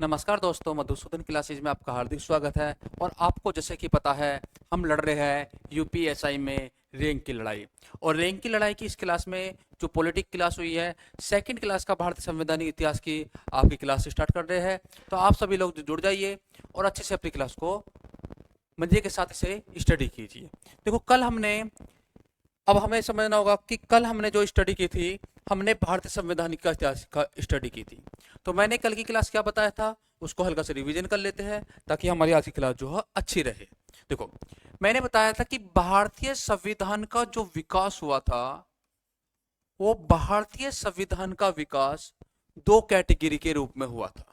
नमस्कार दोस्तों, मधुसूदन क्लासेज में आपका हार्दिक स्वागत है। और आपको जैसे कि पता है, हम लड़ रहे हैं यूपीएसआई में रैंक की लड़ाई। और रैंक की लड़ाई की इस क्लास में जो पॉलिटिक क्लास हुई है, सेकंड क्लास का भारतीय संवैधानिक इतिहास की आपकी क्लास स्टार्ट कर रहे हैं। तो आप सभी लोग जुड़ जाइए और अच्छे से अपनी क्लास को मजे के साथ इसे स्टडी कीजिए। देखो, अब हमें समझना होगा कि कल हमने जो स्टडी की थी, हमने भारतीय संवैधानिक का इतिहास का स्टडी की थी। तो मैंने कल की क्लास क्या बताया था, उसको हल्का से रिवीजन कर लेते हैं ताकि हमारी आज की क्लास जो है अच्छी रहे। देखो, मैंने बताया था कि भारतीय संविधान का जो विकास हुआ था, वो भारतीय संविधान का विकास दो कैटेगरी के रूप में हुआ था।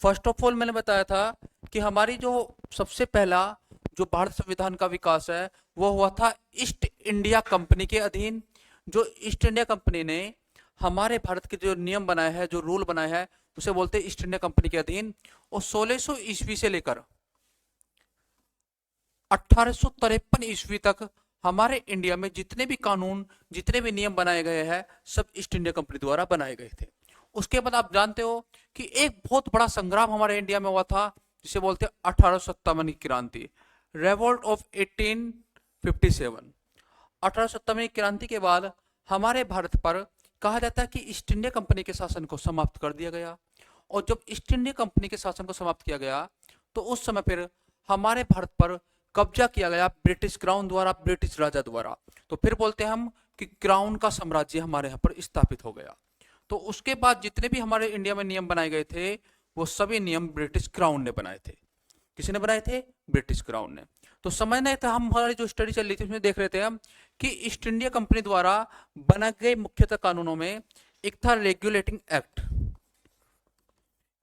फर्स्ट ऑफ ऑल मैंने बताया था कि हमारी जो सबसे पहला जो भारत संविधान का विकास है, वो हुआ था ईस्ट इंडिया कंपनी के अधीन। जो ईस्ट इंडिया कंपनी ने हमारे भारत के जो नियम बनाए हैं, जो रूल बनाए हैं, उसे बोलते हैं ईस्ट इंडिया कंपनी के अधीन। और 1600 ईस्वी से लेकर 1853 ईस्वी तक हमारे इंडिया में जितने भी कानून, जितने भी नियम बनाए गए हैं, सब ईस्ट इंडिया कंपनी द्वारा बनाए गए थे। उसके बाद आप जानते हो कि एक बहुत बड़ा संग्राम हमारे इंडिया में हुआ था, जिसे बोलते हैं 1857 की क्रांति, रेवोल्ट ऑफ 1857। 1857 की क्रांति के बाद हमारे भारत पर कहा जाता है कि ईस्ट इंडिया कंपनी के शासन को समाप्त कर दिया गया। और जब ईस्ट इंडिया कंपनी के शासन को समाप्त किया गया, तो उस समय फिर हमारे भारत पर कब्जा किया गया ब्रिटिश क्राउन द्वारा, ब्रिटिश राजा द्वारा। तो फिर बोलते हैं हम कि क्राउन का साम्राज्य हमारे यहाँ पर स्थापित हो गया। तो उसके बाद जितने भी हमारे इंडिया में नियम बनाए गए थे, वो सभी नियम ब्रिटिश क्राउन ने बनाए थे। किसने बनाए थे? ब्रिटिश क्राउन ने। तो समझना था, हम हमारी जो स्टडी चल रही थी उसमें देख रहे थे हम कि ईस्ट इंडिया कंपनी द्वारा बनाए गए मुख्यतः कानूनों में एक था रेगुलेटिंग एक्ट।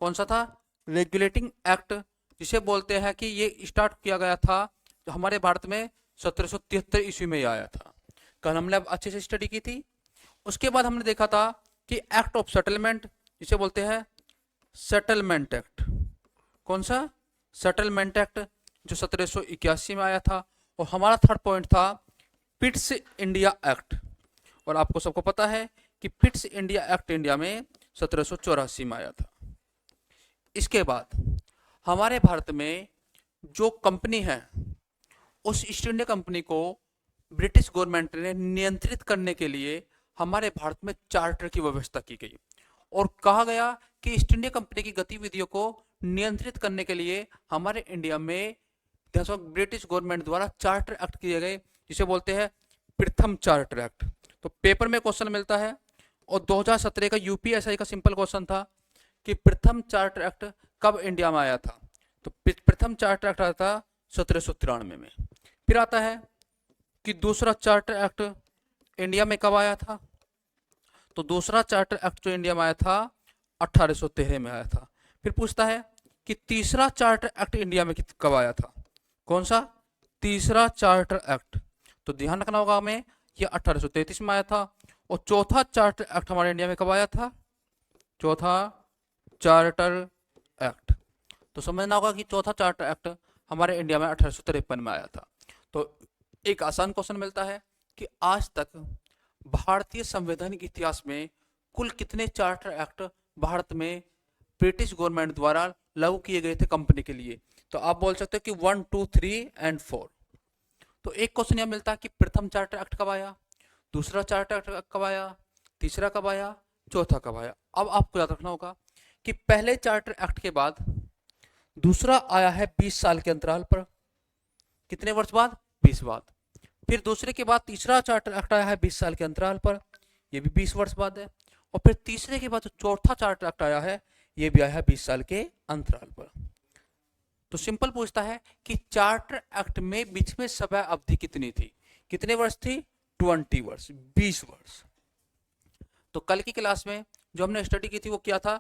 कौन सा था? रेगुलेटिंग एक्ट, जिसे बोलते हैं कि ये स्टार्ट किया गया था जो हमारे भारत में 1773 ईस्वी में आया था। कल हमने अब अच्छे से स्टडी की थी। उसके बाद हमने देखा था कि एक्ट ऑफ सेटलमेंट, जिसे बोलते हैं सेटलमेंट एक्ट। कौन सा? सेटलमेंट एक्ट, जो 1781 में आया था। और हमारा थर्ड पॉइंट था पिट्स इंडिया एक्ट। और आपको सबको पता है कि पिट्स इंडिया एक्ट इंडिया में 1784 में आया था। इसके बाद हमारे भारत में जो कंपनी है, उस ईस्ट इंडिया कंपनी को ब्रिटिश गवर्नमेंट ने नियंत्रित करने के लिए हमारे भारत में चार्टर की व्यवस्था की गई। और कहा गया कि ईस्ट इंडिया कंपनी की गतिविधियों को नियंत्रित करने के लिए हमारे इंडिया में ब्रिटिश गवर्नमेंट द्वारा चार्टर एक्ट किए गए, जिसे बोलते हैं प्रथम चार्टर एक्ट। तो पेपर में क्वेश्चन मिलता है, और 2017 का यूपीएसआई का सिंपल क्वेश्चन था कि प्रथम चार्टर एक्ट कब इंडिया में आया था। तो प्रथम चार्टर एक्ट आया था 1793 में। फिर आता है कि दूसरा चार्टर एक्ट इंडिया में कब आया था। तो दूसरा चार्टर एक्ट जो इंडिया में आया था 1813 में आया था। फिर पूछता है कि तीसरा चार्टर एक्ट इंडिया में कब आया था। कौन सा? तीसरा चार्टर एक्ट। तो ध्यान रखना होगा हमें, यह 1833 में आया था। और चौथा चार्टर एक्ट हमारे इंडिया में कब आया था? चौथा चार्टर एक्ट। तो समझना होगा कि चौथा चार्टर एक्ट हमारे इंडिया में 1853 में आया था। तो एक आसान क्वेश्चन मिलता है कि आज तक भारतीय संवैधानिक इतिहास में कुल कितने चार्टर एक्ट भारत में ब्रिटिश गवर्नमेंट द्वारा लागू किए गए थे कंपनी के लिए। तो आप बोल सकते हो कि 1, 2, 3 एंड 4। तो एक क्वेश्चन यह मिलता है कि प्रथम चार्टर एक्ट कब आया, दूसरा चार्टर एक्ट कब आया, तीसरा कब आया, चौथा कब आया। अब आपको याद रखना होगा कि पहले चार्टर एक्ट के बाद दूसरा आया है 20 साल के अंतराल पर। कितने वर्ष बाद? 20 बाद। फिर दूसरे के बाद तीसरा चार्टर एक्ट आया है 20 साल के अंतराल पर, यह भी 20 वर्ष बाद है। और फिर तीसरे के बाद जो चौथा चार्टर एक्ट आया है, यह भी आया है 20 साल के अंतराल पर। तो सिंपल पूछता है कि चार्टर एक्ट में बीच में समय अवधि कितनी थी? कितने वर्ष थी? 20 वर्ष, 20 वर्ष। तो कल की क्लास में जो हमने स्टडी की थी वो क्या था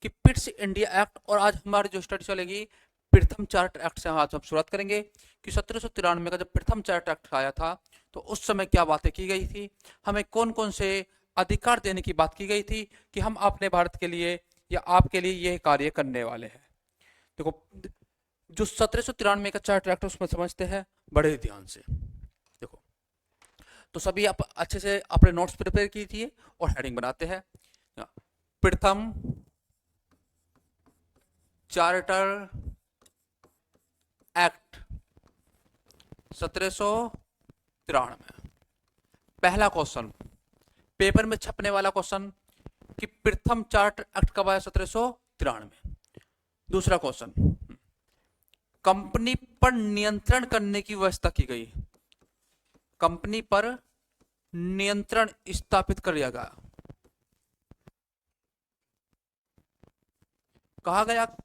कि पिट्स इंडिया एक्ट। और आज हमारी जो स्टडी चलेगी प्रथम चार्टर एक्ट से। आज हम शुरुआत करेंगे कि 1793 का जब प्रथम चार्टर एक्ट आया था, तो उस समय क्या बातें की गई थी, हमें कौन कौन से अधिकार देने की बात की गई थी कि हम अपने भारत के लिए या आपके लिए यह कार्य करने वाले हैं। देखो, जो 1793 का चार्टर एक्ट उसमें समझते हैं बड़े ध्यान से। देखो, तो सभी आप अच्छे से अपने नोट्स प्रिपेयर कीजिए और हेडिंग बनाते हैं। प्रथम चार्टर एक्ट 1793। पहला क्वेश्चन, पेपर में छपने वाला क्वेश्चन कि प्रथम चार्टर एक्ट कब आया? 1793। दूसरा क्वेश्चन, कंपनी पर नियंत्रण करने की व्यवस्था की गई। कंपनी पर नियंत्रण स्थापित कर दिया गया। कहा गया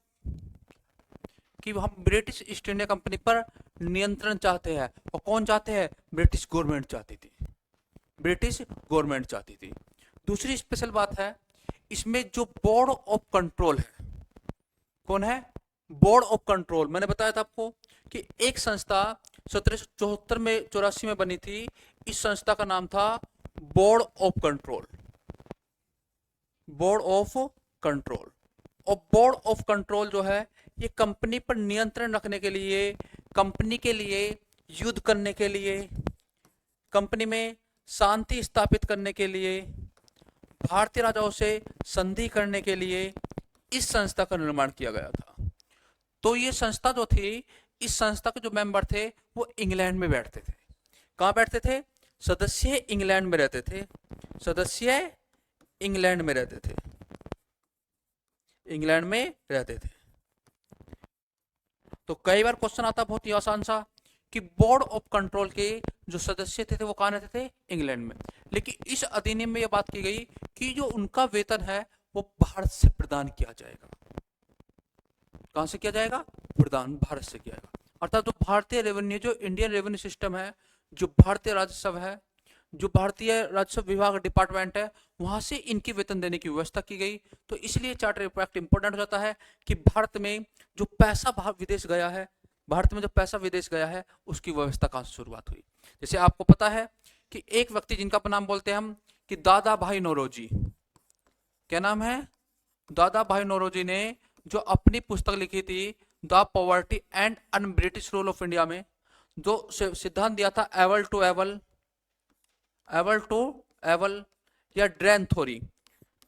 कि हम ब्रिटिश ईस्ट इंडिया कंपनी पर नियंत्रण चाहते हैं। और कौन चाहते हैं? ब्रिटिश गवर्नमेंट चाहती थी। ब्रिटिश गवर्नमेंट चाहती थी। दूसरी स्पेशल बात है, इसमें जो बोर्ड ऑफ कंट्रोल है, कौन है? Board of control. मैंने बताया था आपको कि एक संस्था 1774 में 84 में बनी थी। इस संस्था का नाम था board of control. Board of control. और बोर्ड ऑफ कंट्रोल जो है, ये कंपनी पर नियंत्रण रखने के लिए, कंपनी के लिए युद्ध करने के लिए, कंपनी में शांति स्थापित करने के लिए, भारतीय राजाओं से संधि करने के लिए इस संस्था का निर्माण किया गया था। तो ये संस्था जो थी, इस संस्था के जो मेंबर थे वो इंग्लैंड में बैठते थे। कहां बैठते थे? सदस्य इंग्लैंड में रहते थे। सदस्य इंग्लैंड में रहते थे। इंग्लैंड में रहते थे। तो कई बार क्वेश्चन आता बहुत ही आसान सा कि बोर्ड ऑफ कंट्रोल के जो सदस्य थे वो कहां रहते थे? इंग्लैंड में। लेकिन इस अधिनियम में यह बात की गई कि जो उनका वेतन है वो भारत से प्रदान किया जाएगा। कहां से किया जाएगा? प्रदान भारत से किया जाएगा। अर्थात जो भारतीय रेवेन्यू, जो इंडियन रेवेन्यू सिस्टम है, जो भारतीय राजस्व है, जो भारतीय राजस्व विभाग डिपार्टमेंट है, वहां से इनकी वेतन देने की व्यवस्था की गई। तो इसलिए चार्टर एक्ट इंपॉर्टेंट हो जाता है कि भारत में जो पैसा विदेश गया है, भारत में जो पैसा विदेश गया है, उसकी व्यवस्था कहां से शुरुआत हुई। जैसे आपको पता है कि एक व्यक्ति जिनका नाम बोलते हैं हम कि दादा भाई नौरोजी। क्या नाम है? दादा भाई नौरोजी ने जो अपनी पुस्तक लिखी थी the poverty and un British rule of India में जो सिद्धांत दिया था एवल टू एवल, एवल टू एवल या ड्रेन थ्योरी।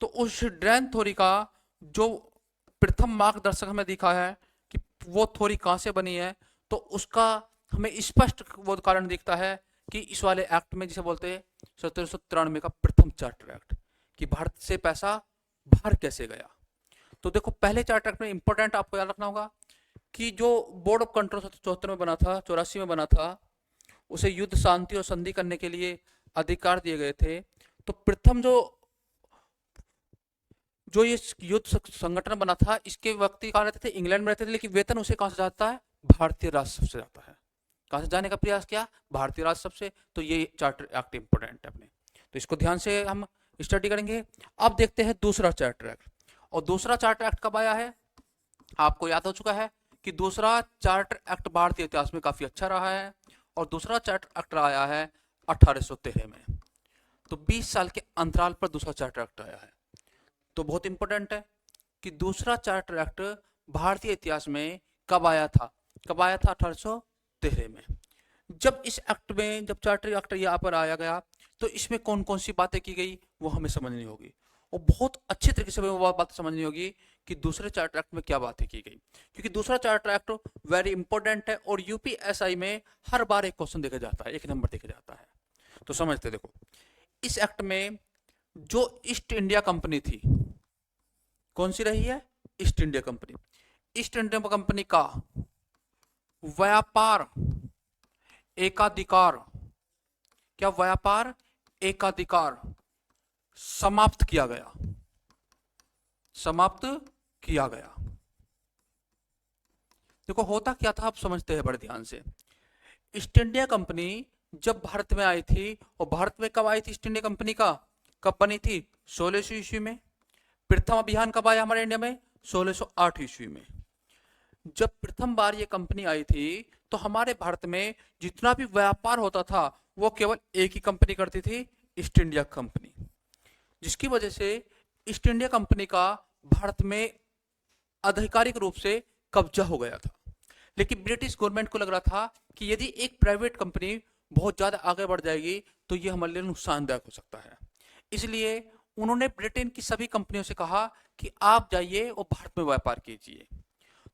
तो उस ड्रेन थ्योरी का जो प्रथम मार्गदर्शक हमें दिखा है कि वो थ्योरी कहां से बनी है, तो उसका हमें स्पष्ट वो कारण दिखता है कि इस वाले एक्ट में, जिसे बोलते हैं 1793 का प्रथम चार्टर एक्ट, कि भारत से पैसा बाहर कैसे गया। तो देखो, पहले चार्टर एक्ट में इंपॉर्टेंट आपको याद रखना होगा कि जो बोर्ड ऑफ कंट्रोल 74 में बना था, 84 में बना था, उसे युद्ध, शांति और संधि करने के लिए अधिकार दिए गए थे। तो प्रथम जो ये युद्ध संगठन बना था, इसके व्यक्ति कहां रहते थे? इंग्लैंड में रहते थे। लेकिन वेतन उसे कहां से जाता है? भारतीय राजस्व से जाता है। कहां से जाने का प्रयास किया? भारतीय राजस्व से। तो ये चार्टर एक्ट इंपॉर्टेंट है अपने, तो इसको ध्यान से हम स्टडी करेंगे। अब देखते हैं दूसरा चार्टर एक्ट। और दूसरा चार्टर एक्ट कब आया है? आपको याद हो चुका है कि दूसरा चार्टर एक्ट भारतीय इतिहास में काफी अच्छा रहा है। और दूसरा चार्टर एक्ट आया है 1813 में। तो 20 साल के अंतराल पर दूसरा चार्टर एक्ट आया है। तो बहुत इंपॉर्टेंट है कि दूसरा चार्टर एक्ट भारतीय इतिहास में कब आया था? कब आया था? 1813 में। जब इस एक्ट में, जब चार्टर एक्ट यहाँ पर आया गया, तो इसमें कौन कौन सी बातें की गई वो हमें समझनी होगी। और बहुत अच्छे तरीके से वो बात समझनी होगी कि दूसरे चार्टर एक्ट में क्या बातें की गई, क्योंकि दूसरा चार्टर एक्ट वेरी इंपॉर्टेंट है। और यूपीएसआई में हर बार एक क्वेश्चन देखा जाता है, एक नंबर देखा जाता है। तो समझते देखो, इस एक्ट में जो ईस्ट इंडिया कंपनी थी, कौन सी रही है? East India company. East India company का व्यापार एकाधिकार, क्या व्यापार एकाधिकार समाप्त किया गया। समाप्त किया गया। देखो, होता क्या था आप समझते हैं बड़े ध्यान से। ईस्ट इंडिया कंपनी जब भारत में आई थी, और भारत में कब आई थी ईस्ट इंडिया कंपनी का? कब बनी थी? 1600 ईस्वी में। प्रथम अभियान कब आया हमारे इंडिया में? 1608 ईस्वी में। जब प्रथम बार ये कंपनी आई थी, तो हमारे भारत में जितना भी व्यापार होता था वो केवल एक ही कंपनी करती थी, ईस्ट इंडिया कंपनी। जिसकी वजह से ईस्ट इंडिया कंपनी का भारत में आधिकारिक रूप से कब्जा हो गया था। लेकिन ब्रिटिश गवर्नमेंट को लग रहा था कि यदि एक प्राइवेट कंपनी बहुत ज्यादा आगे बढ़ जाएगी तो यह हमारे लिए नुकसानदायक हो सकता है। इसलिए उन्होंने ब्रिटेन की सभी कंपनियों से कहा कि आप जाइए और भारत में व्यापार कीजिए।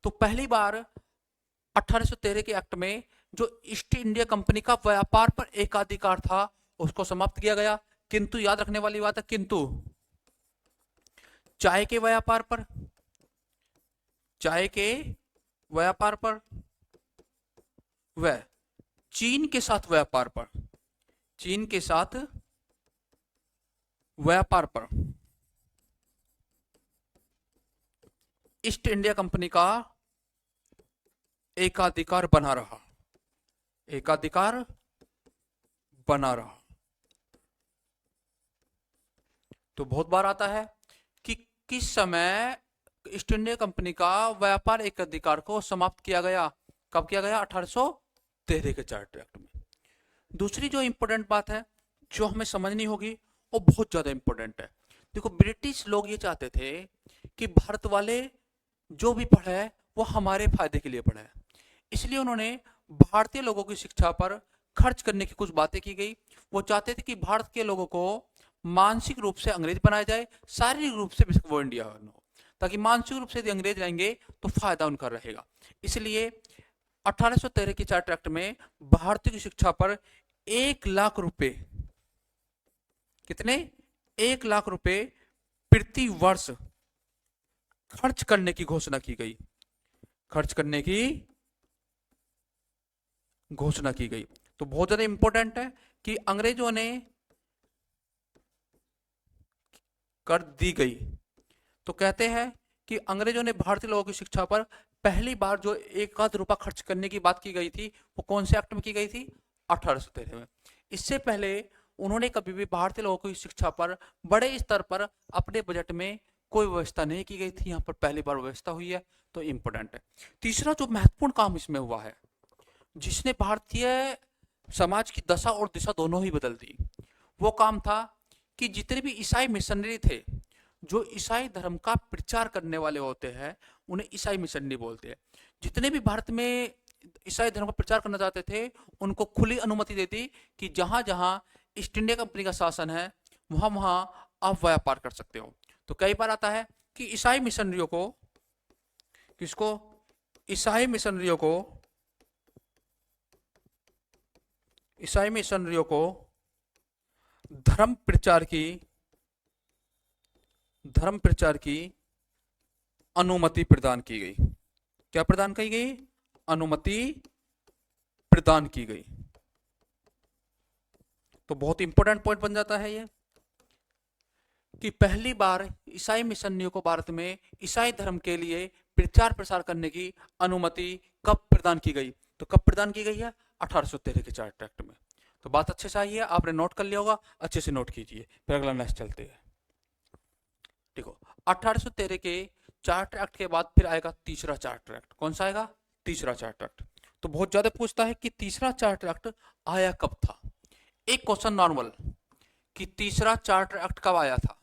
तो पहली बार 1813 के एक्ट में जो ईस्ट इंडिया कंपनी का व्यापार पर एकाधिकार था उसको समाप्त किया गया। किंतु याद रखने वाली बात है, किंतु चाय के व्यापार पर, चाय के व्यापार पर व चीन के साथ व्यापार पर, चीन के साथ व्यापार पर ईस्ट इंडिया कंपनी का एकाधिकार बना रहा, एकाधिकार बना रहा। तो बहुत बार आता है कि किस समय ईस्ट इंडिया कंपनी का व्यापार एकाधिकार को समाप्त किया गया, कब किया गया? 1813 के चार्टर एक्ट में। दूसरी जो इंपॉर्टेंट बात है जो हमें समझनी होगी वो बहुत ज्यादा इंपॉर्टेंट है। देखो, ब्रिटिश लोग ये चाहते थे कि भारत वाले जो भी पढ़े वो हमारे फायदे के लिए पढ़े, इसलिए उन्होंने भारतीय लोगों की शिक्षा पर खर्च करने की कुछ बातें की गई। वो चाहते थे कि भारत के लोगों को मानसिक रूप से अंग्रेज बनाया जाए, शारीरिक रूप से वो इंडिया हो, ताकि मानसिक रूप से यदि अंग्रेज रहेंगे तो फायदा उनका रहेगा। इसलिए 1813 की चार्टर एक्ट में भारतीय की शिक्षा पर 1 लाख रुपए, कितने? 1 लाख रुपए प्रति वर्ष खर्च करने की घोषणा की गई, खर्च करने की घोषणा की गई। तो बहुत ज्यादा इंपॉर्टेंट है कि अंग्रेजों ने कर दी गई। तो कहते हैं कि अंग्रेजों ने भारतीय लोगों की शिक्षा पर पहली बार जो 1 रुपया खर्च करने की बात की गई थी वो कौन से एक्ट में की गई थी? 1813 में। इससे पहले उन्होंने कभी भी भारतीय लोगों की शिक्षा पर बड़े स्तर पर अपने बजट में कोई व्यवस्था नहीं की गई थी, यहाँ पर पहली बार व्यवस्था हुई है, तो इंपॉर्टेंट है। तीसरा जो महत्वपूर्ण काम इसमें हुआ है जिसने भारतीय समाज की दशा और दिशा दोनों ही बदल दी, वो काम था कि जितने भी ईसाई मिशनरी थे, जो ईसाई धर्म का प्रचार करने वाले होते हैं उन्हें ईसाई मिशनरी बोलते हैं, जितने भी भारत में ईसाई धर्म का प्रचार करना चाहते थे उनको खुली अनुमति दे दी कि जहां जहां ईस्ट इंडिया कंपनी का शासन है वहां वहां आप व्यापार कर सकते हो। तो कई बार आता है कि ईसाई मिशनरियों को, किसको? ईसाई मिशनरियों को, ईसाई मिशनरियों को धर्म प्रचार की अनुमति प्रदान की गई। क्या प्रदान की गई? अनुमति प्रदान की गई। तो बहुत इंपॉर्टेंट पॉइंट बन जाता है ये कि पहली बार ईसाई मिशनरियों को भारत में ईसाई धर्म के लिए प्रचार प्रसार करने की अनुमति कब प्रदान की गई? तो कब प्रदान की गई है? 1813 के चार्टर एक्ट में। तो बात अच्छे से आई है, आपने नोट कर लिया होगा, अच्छे से नोट कीजिए। फिर अगला नेक्स्ट चलते हैं। देखो, 1813 के चार्टर एक्ट के बाद फिर आएगा तीसरा चार्टर एक्ट। कौन सा आएगा? तीसरा चार्टर एक्ट। तो बहुत ज्यादा पूछता है कि तीसरा चार्टर एक्ट आया कब था। एक क्वेश्चन नॉर्मल कि तीसरा चार्टर एक्ट कब आया था।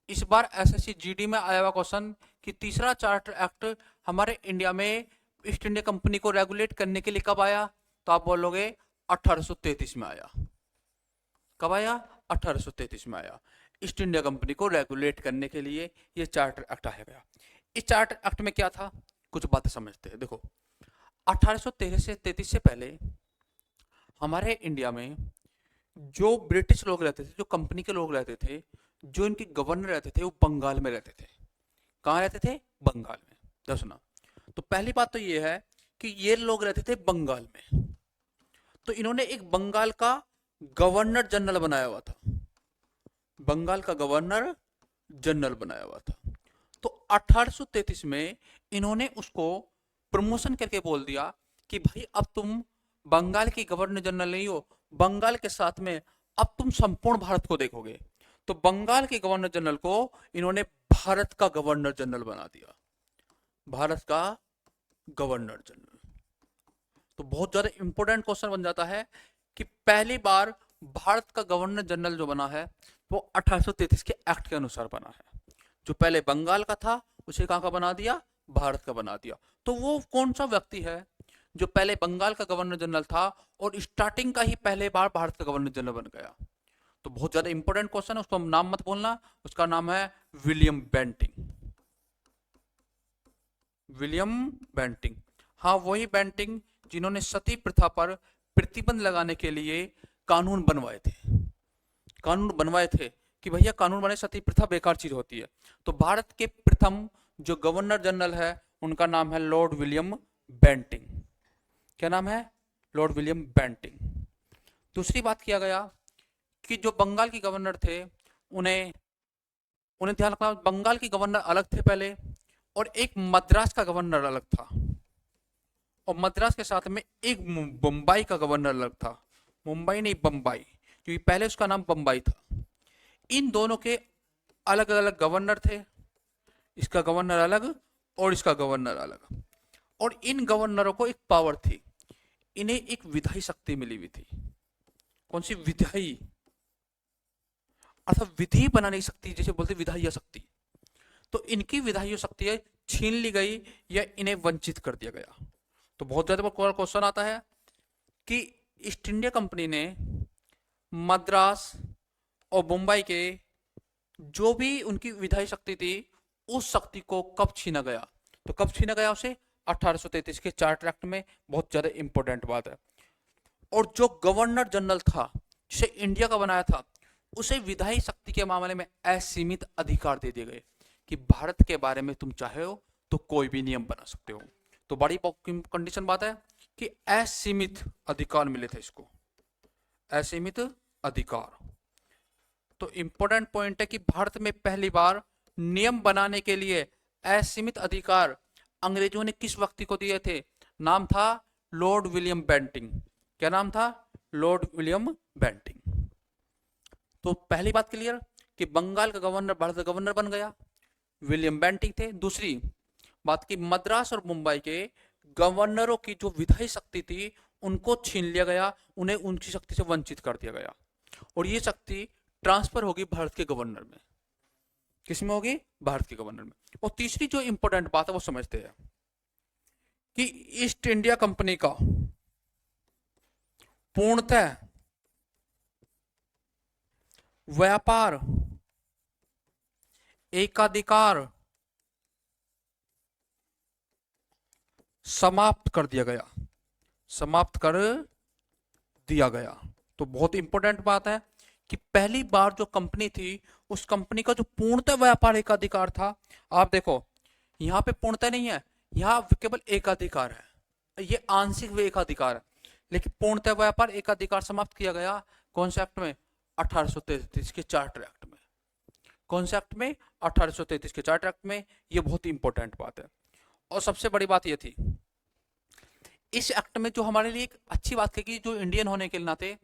इस बार एसएससी जीडी में आया हुआ क्वेश्चन कि तीसरा चार्टर एक्ट हमारे इंडिया में ईस्ट इंडिया कंपनी को रेगुलेट करने के लिए कब आया? तो आप बोलोगे 1833 में आया। कब आया? 1833 में आया। ईस्ट इंडिया कंपनी को रेगुलेट करने के लिए ये चार्टर एक्ट आया गया। इस चार्टर एक्ट में क्या था, कुछ बातें समझते हैं। देखो, 1813 से 33 से पहले हमारे इंडिया में जो ब्रिटिश लोग रहते थे, जो कंपनी के लोग रहते थे, जो इनके गवर्नर रहते थे, वो बंगाल में रहते थे। कहाँ रहते थे? बंगाल में। तो सुना, तो पहली बात तो ये है कि ये लोग रहते थे बंगाल में, तो इन्होंने एक बंगाल का गवर्नर जनरल बनाया हुआ था, बंगाल का गवर्नर जनरल बनाया हुआ था। तो 1833 में इन्होंने उसको प्रमोशन करके बोल दिया कि भाई अब तुम बंगाल की गवर्नर जनरल नहीं हो, बंगाल के साथ में अब तुम संपूर्ण भारत को देखोगे। तो बंगाल के गवर्नर जनरल को इन्होंने भारत का गवर्नर जनरल बना दिया, भारत का गवर्नर जनरल। तो बहुत ज्यादा इंपॉर्टेंट क्वेश्चन बन जाता है कि पहली बार भारत का गवर्नर जनरल जो बना है वो 1833 के एक्ट के अनुसार बना है। जो पहले बंगाल का था उसे कहां का बना दिया? भारत का बना दिया। तो वो कौन सा व्यक्ति है जो पहले बंगाल का गवर्नर जनरल था और स्टार्टिंग का ही पहले बार भारत का गवर्नर जनरल बन गया? तो बहुत ज्यादा इंपॉर्टेंट क्वेश्चन है, उसको नाम मत बोलना, उसका नाम है विलियम बेंटिंग। William Bentinck. हाँ, वही बेंटिंक जिन्होंने सती प्रथा पर प्रतिबंध लगाने के लिए कानून बनवाए थे। कानून बनवाए थे कि भैया कानून बने, सती प्रथा बेकार चीज होती है। तो भारत के प्रथम जो गवर्नर जनरल है उनका नाम है लॉर्ड विलियम बेंटिंक। क्या नाम है? Lord William Bentinck. दूसरी बात किया गया कि जो बंगाल के गवर्नर थे उन्हें उन्हें ध्यान रखना, बंगाल के गवर्नर अलग थे पहले, और एक मद्रास का गवर्नर अलग था, और मद्रास के साथ में एक बम्बई का गवर्नर अलग था। मुंबई नहीं, बम्बई, क्योंकि पहले उसका नाम बम्बई था। इन दोनों के अलग अलग गवर्नर थे, इसका गवर्नर अलग और इसका गवर्नर अलग। और इन गवर्नरों को एक पावर थी, इन्हें एक विधायी शक्ति मिली हुई थी। कौन सी? विधायी, अर्थात विधि बना नहीं सकती, जैसे बोलते विधायी शक्ति। तो इनकी विधायी शक्ति छीन ली गई या इन्हें वंचित कर दिया गया। तो बहुत ज्यादा क्वेश्चन आता है कि ईस्ट इंडिया कंपनी ने मद्रास और मुंबई के जो भी उनकी विधायी शक्ति थी उस शक्ति को कब छीना गया? तो कब छीना गया उसे? 1833 के चार्टर एक्ट में। बहुत ज्यादा इंपॉर्टेंट बात है। और जो गवर्नर जनरल था जिसे इंडिया का बनाया था, उसे विधायी शक्ति के मामले में असीमित अधिकार दे दिए गए कि भारत के बारे में तुम चाहे हो तो कोई भी नियम बना सकते हो। तो बड़ी कंडीशन बात है कि असीमित अधिकार मिले थे इसको, असीमित अधिकार। तो इंपॉर्टेंट पॉइंट है कि भारत में पहली बार नियम बनाने के लिए असीमित अधिकार अंग्रेजों ने किस व्यक्ति को दिए थे? नाम था लॉर्ड विलियम बेंटिंक। क्या नाम था? Lord William Bentinck. तो पहली बात क्लियर कि बंगाल का गवर्नर भारत का गवर्नर बन गया, विलियम बेंटिंक थे। दूसरी बात की मद्रास और मुंबई के गवर्नरों की जो विधायी शक्ति थी उनको छीन लिया गया, उन्हें उनकी शक्ति से वंचित कर दिया गया, और ये शक्ति ट्रांसफर होगी भारत के गवर्नर में। किसमें होगी? भारत के गवर्नर में। और तीसरी जो इंपॉर्टेंट बात है वो समझते हैं कि ईस्ट इंडिया कंपनी का पूर्णतः व्यापार एकाधिकार समाप्त कर दिया गया, समाप्त कर दिया गया। तो बहुत इंपॉर्टेंट बात है कि पहली बार जो कंपनी थी उस कंपनी का जो पूर्णतः व्यापार एकाधिकार था, आप देखो यहां पे पूर्णतः नहीं है, यहां केवल एकाधिकार है, ये आंशिक एकाधिकार है, लेकिन पूर्णतः व्यापार एकाधिकार समाप्त किया गया कौन से एक्ट में? 1833 के चार्टर एक्ट में। कौन से एक्ट में? 1833 के चार्टर एक्ट में। ये बहुत इंपॉर्टेंट बात है। और सबसे बड़ी बात ये थी इस एक्ट में जो हमारे लिए एक अच्छी बात कही जो इंडियन होने के नाते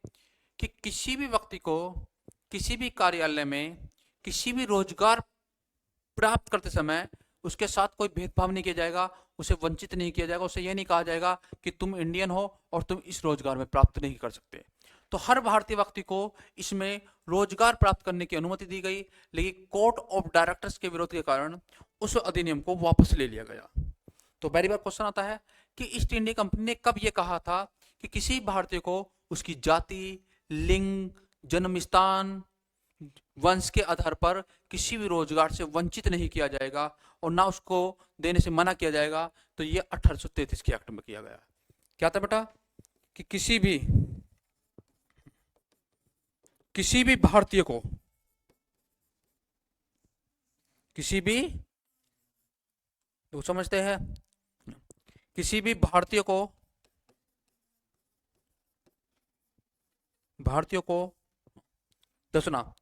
कि किसी भी व्यक्ति को किसी भी कार्यालय में किसी भी रोजगार प्राप्त करते समय उसके साथ कोई भेदभाव नहीं किया जाएगा, उसे वंचित नहीं किया जाएगा, उसे यह नहीं कहा जाएगा कि तुम इंडियन हो और तुम इस रोजगार में प्राप्त नहीं कर सकते। तो हर भारतीय व्यक्ति को इसमें रोजगार प्राप्त करने की अनुमति दी गई, लेकिन कोर्ट ऑफ डायरेक्टर्स के विरोध के कारण उस अधिनियम को वापस ले लिया गया। तो पहली बार क्वेश्चन आता है कि ईस्ट इंडिया कंपनी ने कब यह कहा था कि किसी भारतीय को उसकी जाति, लिंग, जन्म स्थान, वंश के आधार पर किसी भी रोजगार से वंचित नहीं किया जाएगा और ना उसको देने से मना किया जाएगा? तो ये 1833 के एक्ट में किया गया। क्या था बेटा? कि किसी भी भारतीय को तो समझते हैं, किसी भी भारतीय को तो सुना,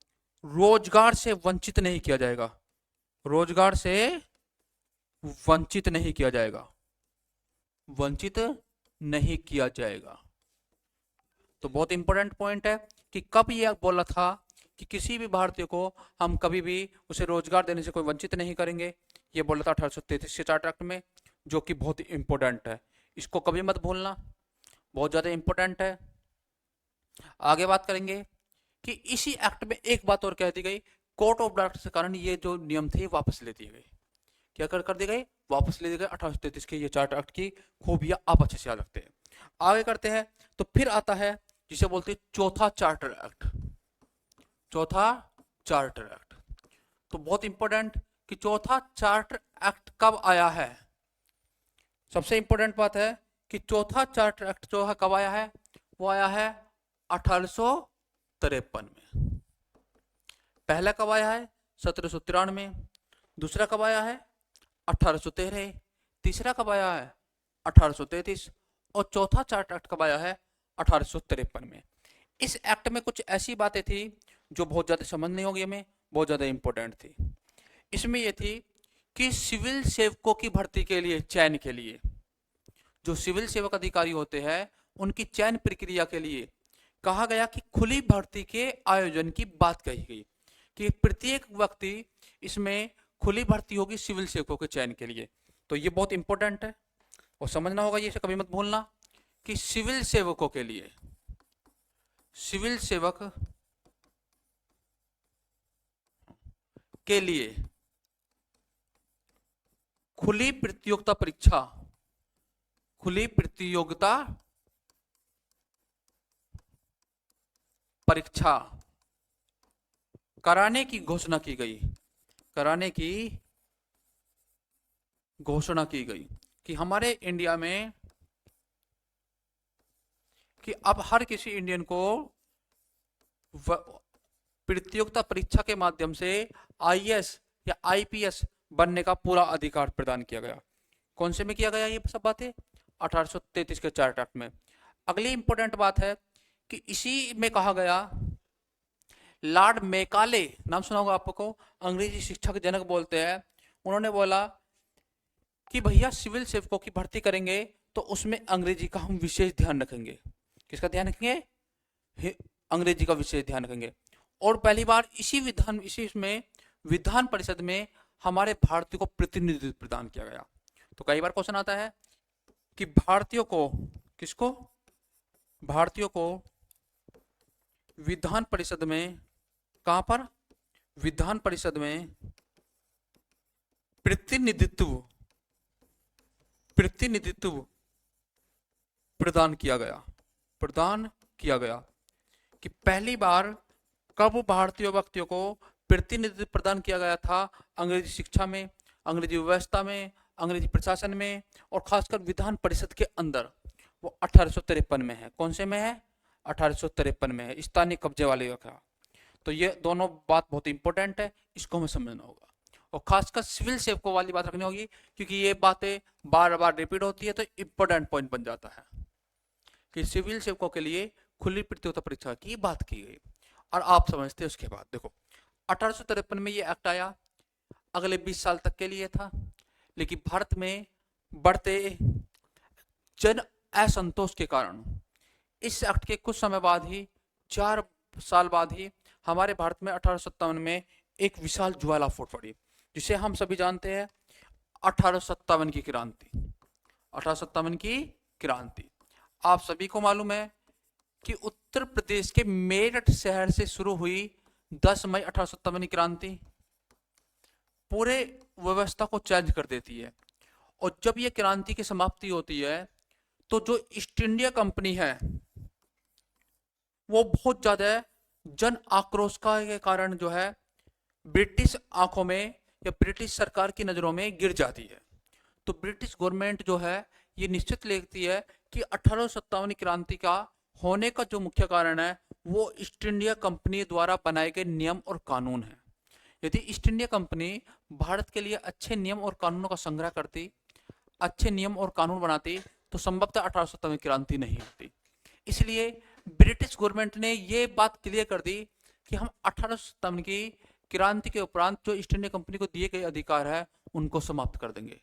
रोजगार से वंचित नहीं किया जाएगा, रोजगार से वंचित नहीं किया जाएगा, वंचित नहीं किया जाएगा। तो बहुत इंपॉर्टेंट पॉइंट है कि कब यह बोला था कि किसी भी भारतीय को हम कभी भी उसे रोजगार देने से कोई वंचित नहीं करेंगे। यह बोला था 1833 के चार्टर एक्ट में, जो कि बहुत इंपॉर्टेंट है, इसको कभी मत भूलना, बहुत ज्यादा इंपॉर्टेंट है। आगे बात करेंगे कि इसी एक्ट में एक बात और कह दी गई, कोर्ट ऑफ डायरेक्टर्स के कारण ये जो नियम थे वापस ले दिए गए। क्या कर दिए गए? वापस ले दिए गए। 1833 के ये चार्टर एक्ट की खूबियां आप अच्छे से याद रखते हैं। आगे करते हैं तो फिर आता है जिसे बोलते हैं चौथा चार्टर एक्ट। चौथा चार्टर एक्ट तो बहुत इंपॉर्टेंट कि चौथा चार्टर एक्ट कब आया है? सबसे इंपॉर्टेंट बात है कि चौथा चार्ट एक्ट जो है कब आया है, वो आया है 1853 में। पहला कब आया है 1793, दूसरा कब आया है 1813, तीसरा कब आया है 1833 और चौथा चार्ट एक्ट कब आया है 1853 में। इस एक्ट में कुछ ऐसी बातें थी जो बहुत ज़्यादा समझ नहीं होगी हमें, बहुत ज़्यादा इंपॉर्टेंट थी। इसमें यह थी कि सिविल सेवकों की भर्ती के लिए, चयन के लिए, जो सिविल सेवक अधिकारी होते हैं उनकी चयन प्रक्रिया के लिए कहा गया कि खुली भर्ती के आयोजन की बात कही गई कि प्रत्येक व्यक्ति इसमें खुली भर्ती होगी सिविल सेवकों के चयन के लिए। तो ये बहुत इंपॉर्टेंट है और समझना होगा, ये कभी मत भूलना कि सिविल सेवकों के लिए, सिविल सेवक के लिए खुली प्रतियोगिता परीक्षा, खुली प्रतियोगिता परीक्षा कराने की घोषणा की गई, कराने की घोषणा की गई कि हमारे इंडिया में कि अब हर किसी इंडियन को प्रतियोगिता परीक्षा के माध्यम से आईएएस या आईपीएस बनने का पूरा अधिकार प्रदान किया गया। कौन से में किया गया ये सब बातें? 1833 के चार्ट एक्ट में। अगली इंपॉर्टेंट बात है कि इसी में कहा गया, लॉर्ड मैकाले, नाम सुना होगा आपको, अंग्रेजी शिक्षा के जनक बोलते हैं, उन्होंने बोला कि भैया सिविल सेवकों की भर्ती करेंगे तो उसमें अंग्रेजी का हम विशेष ध्यान रखेंगे। किसका ध्यान रखेंगे? अंग्रेजी का विशेष ध्यान रखेंगे। और पहली बार इसी में विधान परिषद में हमारे भारतीयों को प्रतिनिधित्व प्रदान किया गया। तो कई बार क्वेश्चन आता है कि भारतीयों को, किसको? भारतीयों को विधान परिषद में, कहां पर? विधान परिषद में प्रतिनिधित्व प्रदान किया गया कि पहली बार कब भारतीय व्यक्तियों को प्रतिनिधित्व प्रदान किया गया था अंग्रेजी शिक्षा में, अंग्रेजी व्यवस्था में, अंग्रेजी प्रशासन में और खासकर विधान परिषद के अंदर। वो 1853 में है। कौन से में है? 1853 में है, स्थानीय कब्जे वाले का। तो ये दोनों बात बहुत इंपॉर्टेंट है, इसको हमें समझना होगा और खासकर सिविल सेवकों वाली बात रखनी होगी क्योंकि ये बातें बार बार रिपीट होती है तो इंपॉर्टेंट पॉइंट बन जाता है कि सिविल सेवकों के लिए खुली प्रतियोगिता परीक्षा की बात की गई। और आप समझते हैं उसके बाद देखो 1853 में ये एक्ट आया, अगले 20 साल तक के लिए था, लेकिन भारत में बढ़ते जन असंतोष के कारण इस एक्ट के कुछ समय बाद ही, 4 साल बाद ही, हमारे भारत में 1857 में एक विशाल ज्वाला फूट पड़ी जिसे हम सभी जानते हैं 1857 की क्रांति। 1857 की क्रांति आप सभी को मालूम है कि उत्तर प्रदेश के मेरठ शहर से शुरू हुई 10 मई 1857 की क्रांति पूरे व्यवस्था को चेंज कर देती है। और जब यह क्रांति की समाप्ति होती है तो जो ईस्ट इंडिया कंपनी है वो बहुत ज्यादा जन आक्रोश के कारण जो है ब्रिटिश आंखों में या ब्रिटिश सरकार की नजरों में गिर जाती है। तो ब्रिटिश गवर्नमेंट जो है ये निश्चित लेती है कि 1857 क्रांति का होने का जो मुख्य कारण है वो ईस्ट इंडिया कंपनी द्वारा बनाए गए नियम और कानून है। यदि ईस्ट इंडिया कंपनी भारत के लिए अच्छे नियम और कानूनों का संग्रह करती, अच्छे नियम और कानून बनाती तो संभवतः 1857 क्रांति नहीं होती। इसलिए ब्रिटिश गवर्नमेंट ने ये बात क्लियर कर दी कि हम 1857 की क्रांति के उपरांत जो ईस्ट इंडिया कंपनी को दिए गए अधिकार है उनको समाप्त कर देंगे।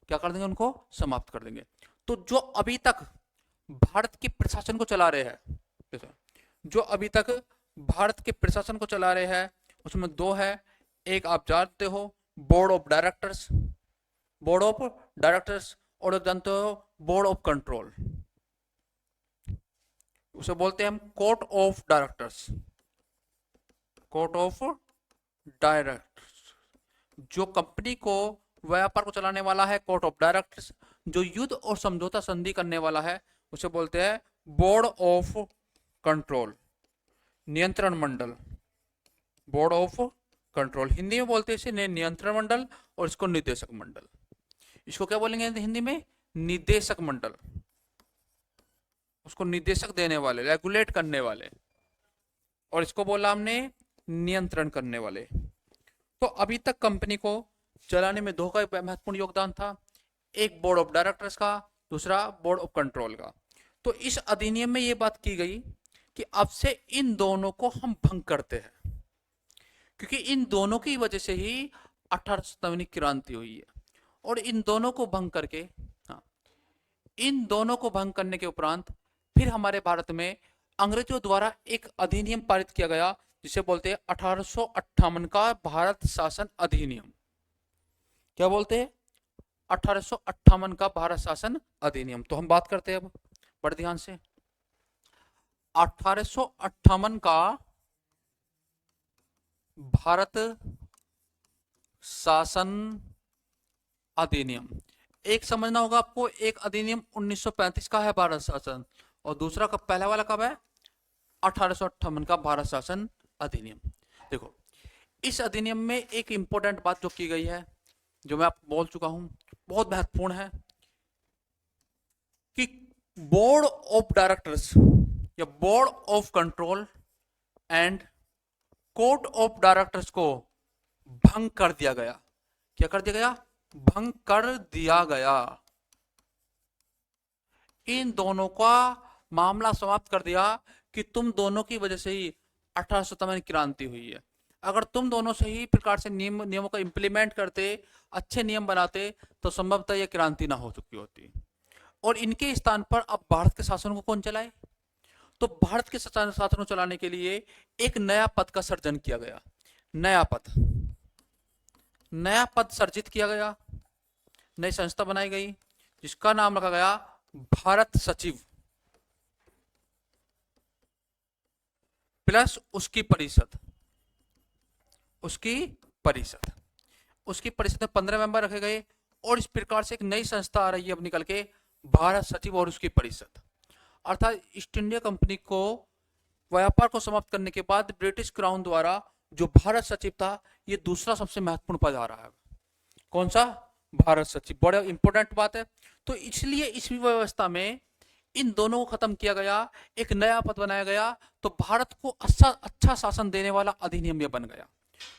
क्या कर देंगे? उनको समाप्त कर देंगे। तो जो अभी तक भारत के प्रशासन को चला रहे हैं, जो अभी तक भारत के प्रशासन को चला रहे हैं उसमें 2 है। एक आप जानते हो बोर्ड ऑफ डायरेक्टर्स, और एक जानते हो बोर्ड ऑफ कंट्रोल, उसे बोलते हैं हम कोर्ट ऑफ डायरेक्टर्स। जो कंपनी को, व्यापार को चलाने वाला है कोर्ट ऑफ डायरेक्टर्स। जो युद्ध और समझौता संधि करने वाला है उसे बोलते हैं बोर्ड ऑफ कंट्रोल, नियंत्रण मंडल, बोर्ड ऑफ कंट्रोल। हिंदी में बोलते हैं इसे नियंत्रण मंडल और इसको निदेशक मंडल। इसको क्या बोलेंगे हिंदी में? निदेशक मंडल, उसको निर्देशक देने वाले, रेगुलेट करने वाले, और इसको बोला हमने नियंत्रण करने वाले। तो अभी तक कंपनी को चलाने में दो का महत्वपूर्ण योगदान था, एक बोर्ड ऑफ डायरेक्टर्स का, दूसरा बोर्ड ऑफ कंट्रोल का। तो इस अधिनियम में यह बात की गई कि अब से इन दोनों को हम भंग करते हैं, क्योंकि इन दोनों की वजह से ही 1857 की क्रांति हुई है। और इन दोनों को भंग करके, हाँ, इन दोनों को भंग करने के उपरांत फिर हमारे भारत में अंग्रेजों द्वारा एक अधिनियम पारित किया गया, जिसे बोलते हैं 1858 का भारत शासन अधिनियम। क्या बोलते हैं? 1858 का भारत शासन अधिनियम। तो हम बात करते हैं अब बड़े ध्यान से। 1858 का भारत शासन अधिनियम, एक समझना होगा आपको, एक अधिनियम 1935 का है भारत शासन, और दूसरा का पहला वाला कब है? 1858 का भारत शासन अधिनियम। देखो, इस अधिनियम में एक इंपॉर्टेंट बात जो की गई है, जो मैं आपको बोल चुका हूं, बहुत महत्वपूर्ण है, कि बोर्ड ऑफ डायरेक्टर्स या board of control and court of directors को भंग कर दिया गया। क्या कर दिया गया? भंग कर दिया गया। इन दोनों का मामला समाप्त कर दिया कि तुम दोनों की वजह से ही 1857 क्रांति हुई है। अगर तुम दोनों सही प्रकार से नियमों को इंप्लीमेंट करते, अच्छे नियम बनाते, तो संभवतः यह क्रांति ना हो चुकी होती। और इनके स्थान पर अब भारत के शासन को कौन चलाए? तो भारत के शासन को चलाने के लिए एक नया पद का सृजन किया गया। नया पद सर्जित किया गया, नई संस्था बनाई गई, जिसका नाम रखा गया भारत सचिव प्लस उसकी परिषद। उसकी परिषद में 15 मेंबर रखे गए, और इस प्रकार से एक नई संस्था आ रही है अब निकल के, भारत सचिव और उसकी परिषद। अर्थात ईस्ट इंडिया कंपनी को व्यापार को समाप्त करने के बाद ब्रिटिश क्राउन द्वारा जो भारत सचिव था, ये दूसरा सबसे महत्वपूर्ण पद आ रहा है। कौन सा? भारत सचिव। बड़ा इंपॉर्टेंट बात है। तो इसलिए इस व्यवस्था में इन दोनों को खत्म किया गया, एक नया पद बनाया गया, तो भारत को अच्छा शासन देने वाला अधिनियम यह बन गया।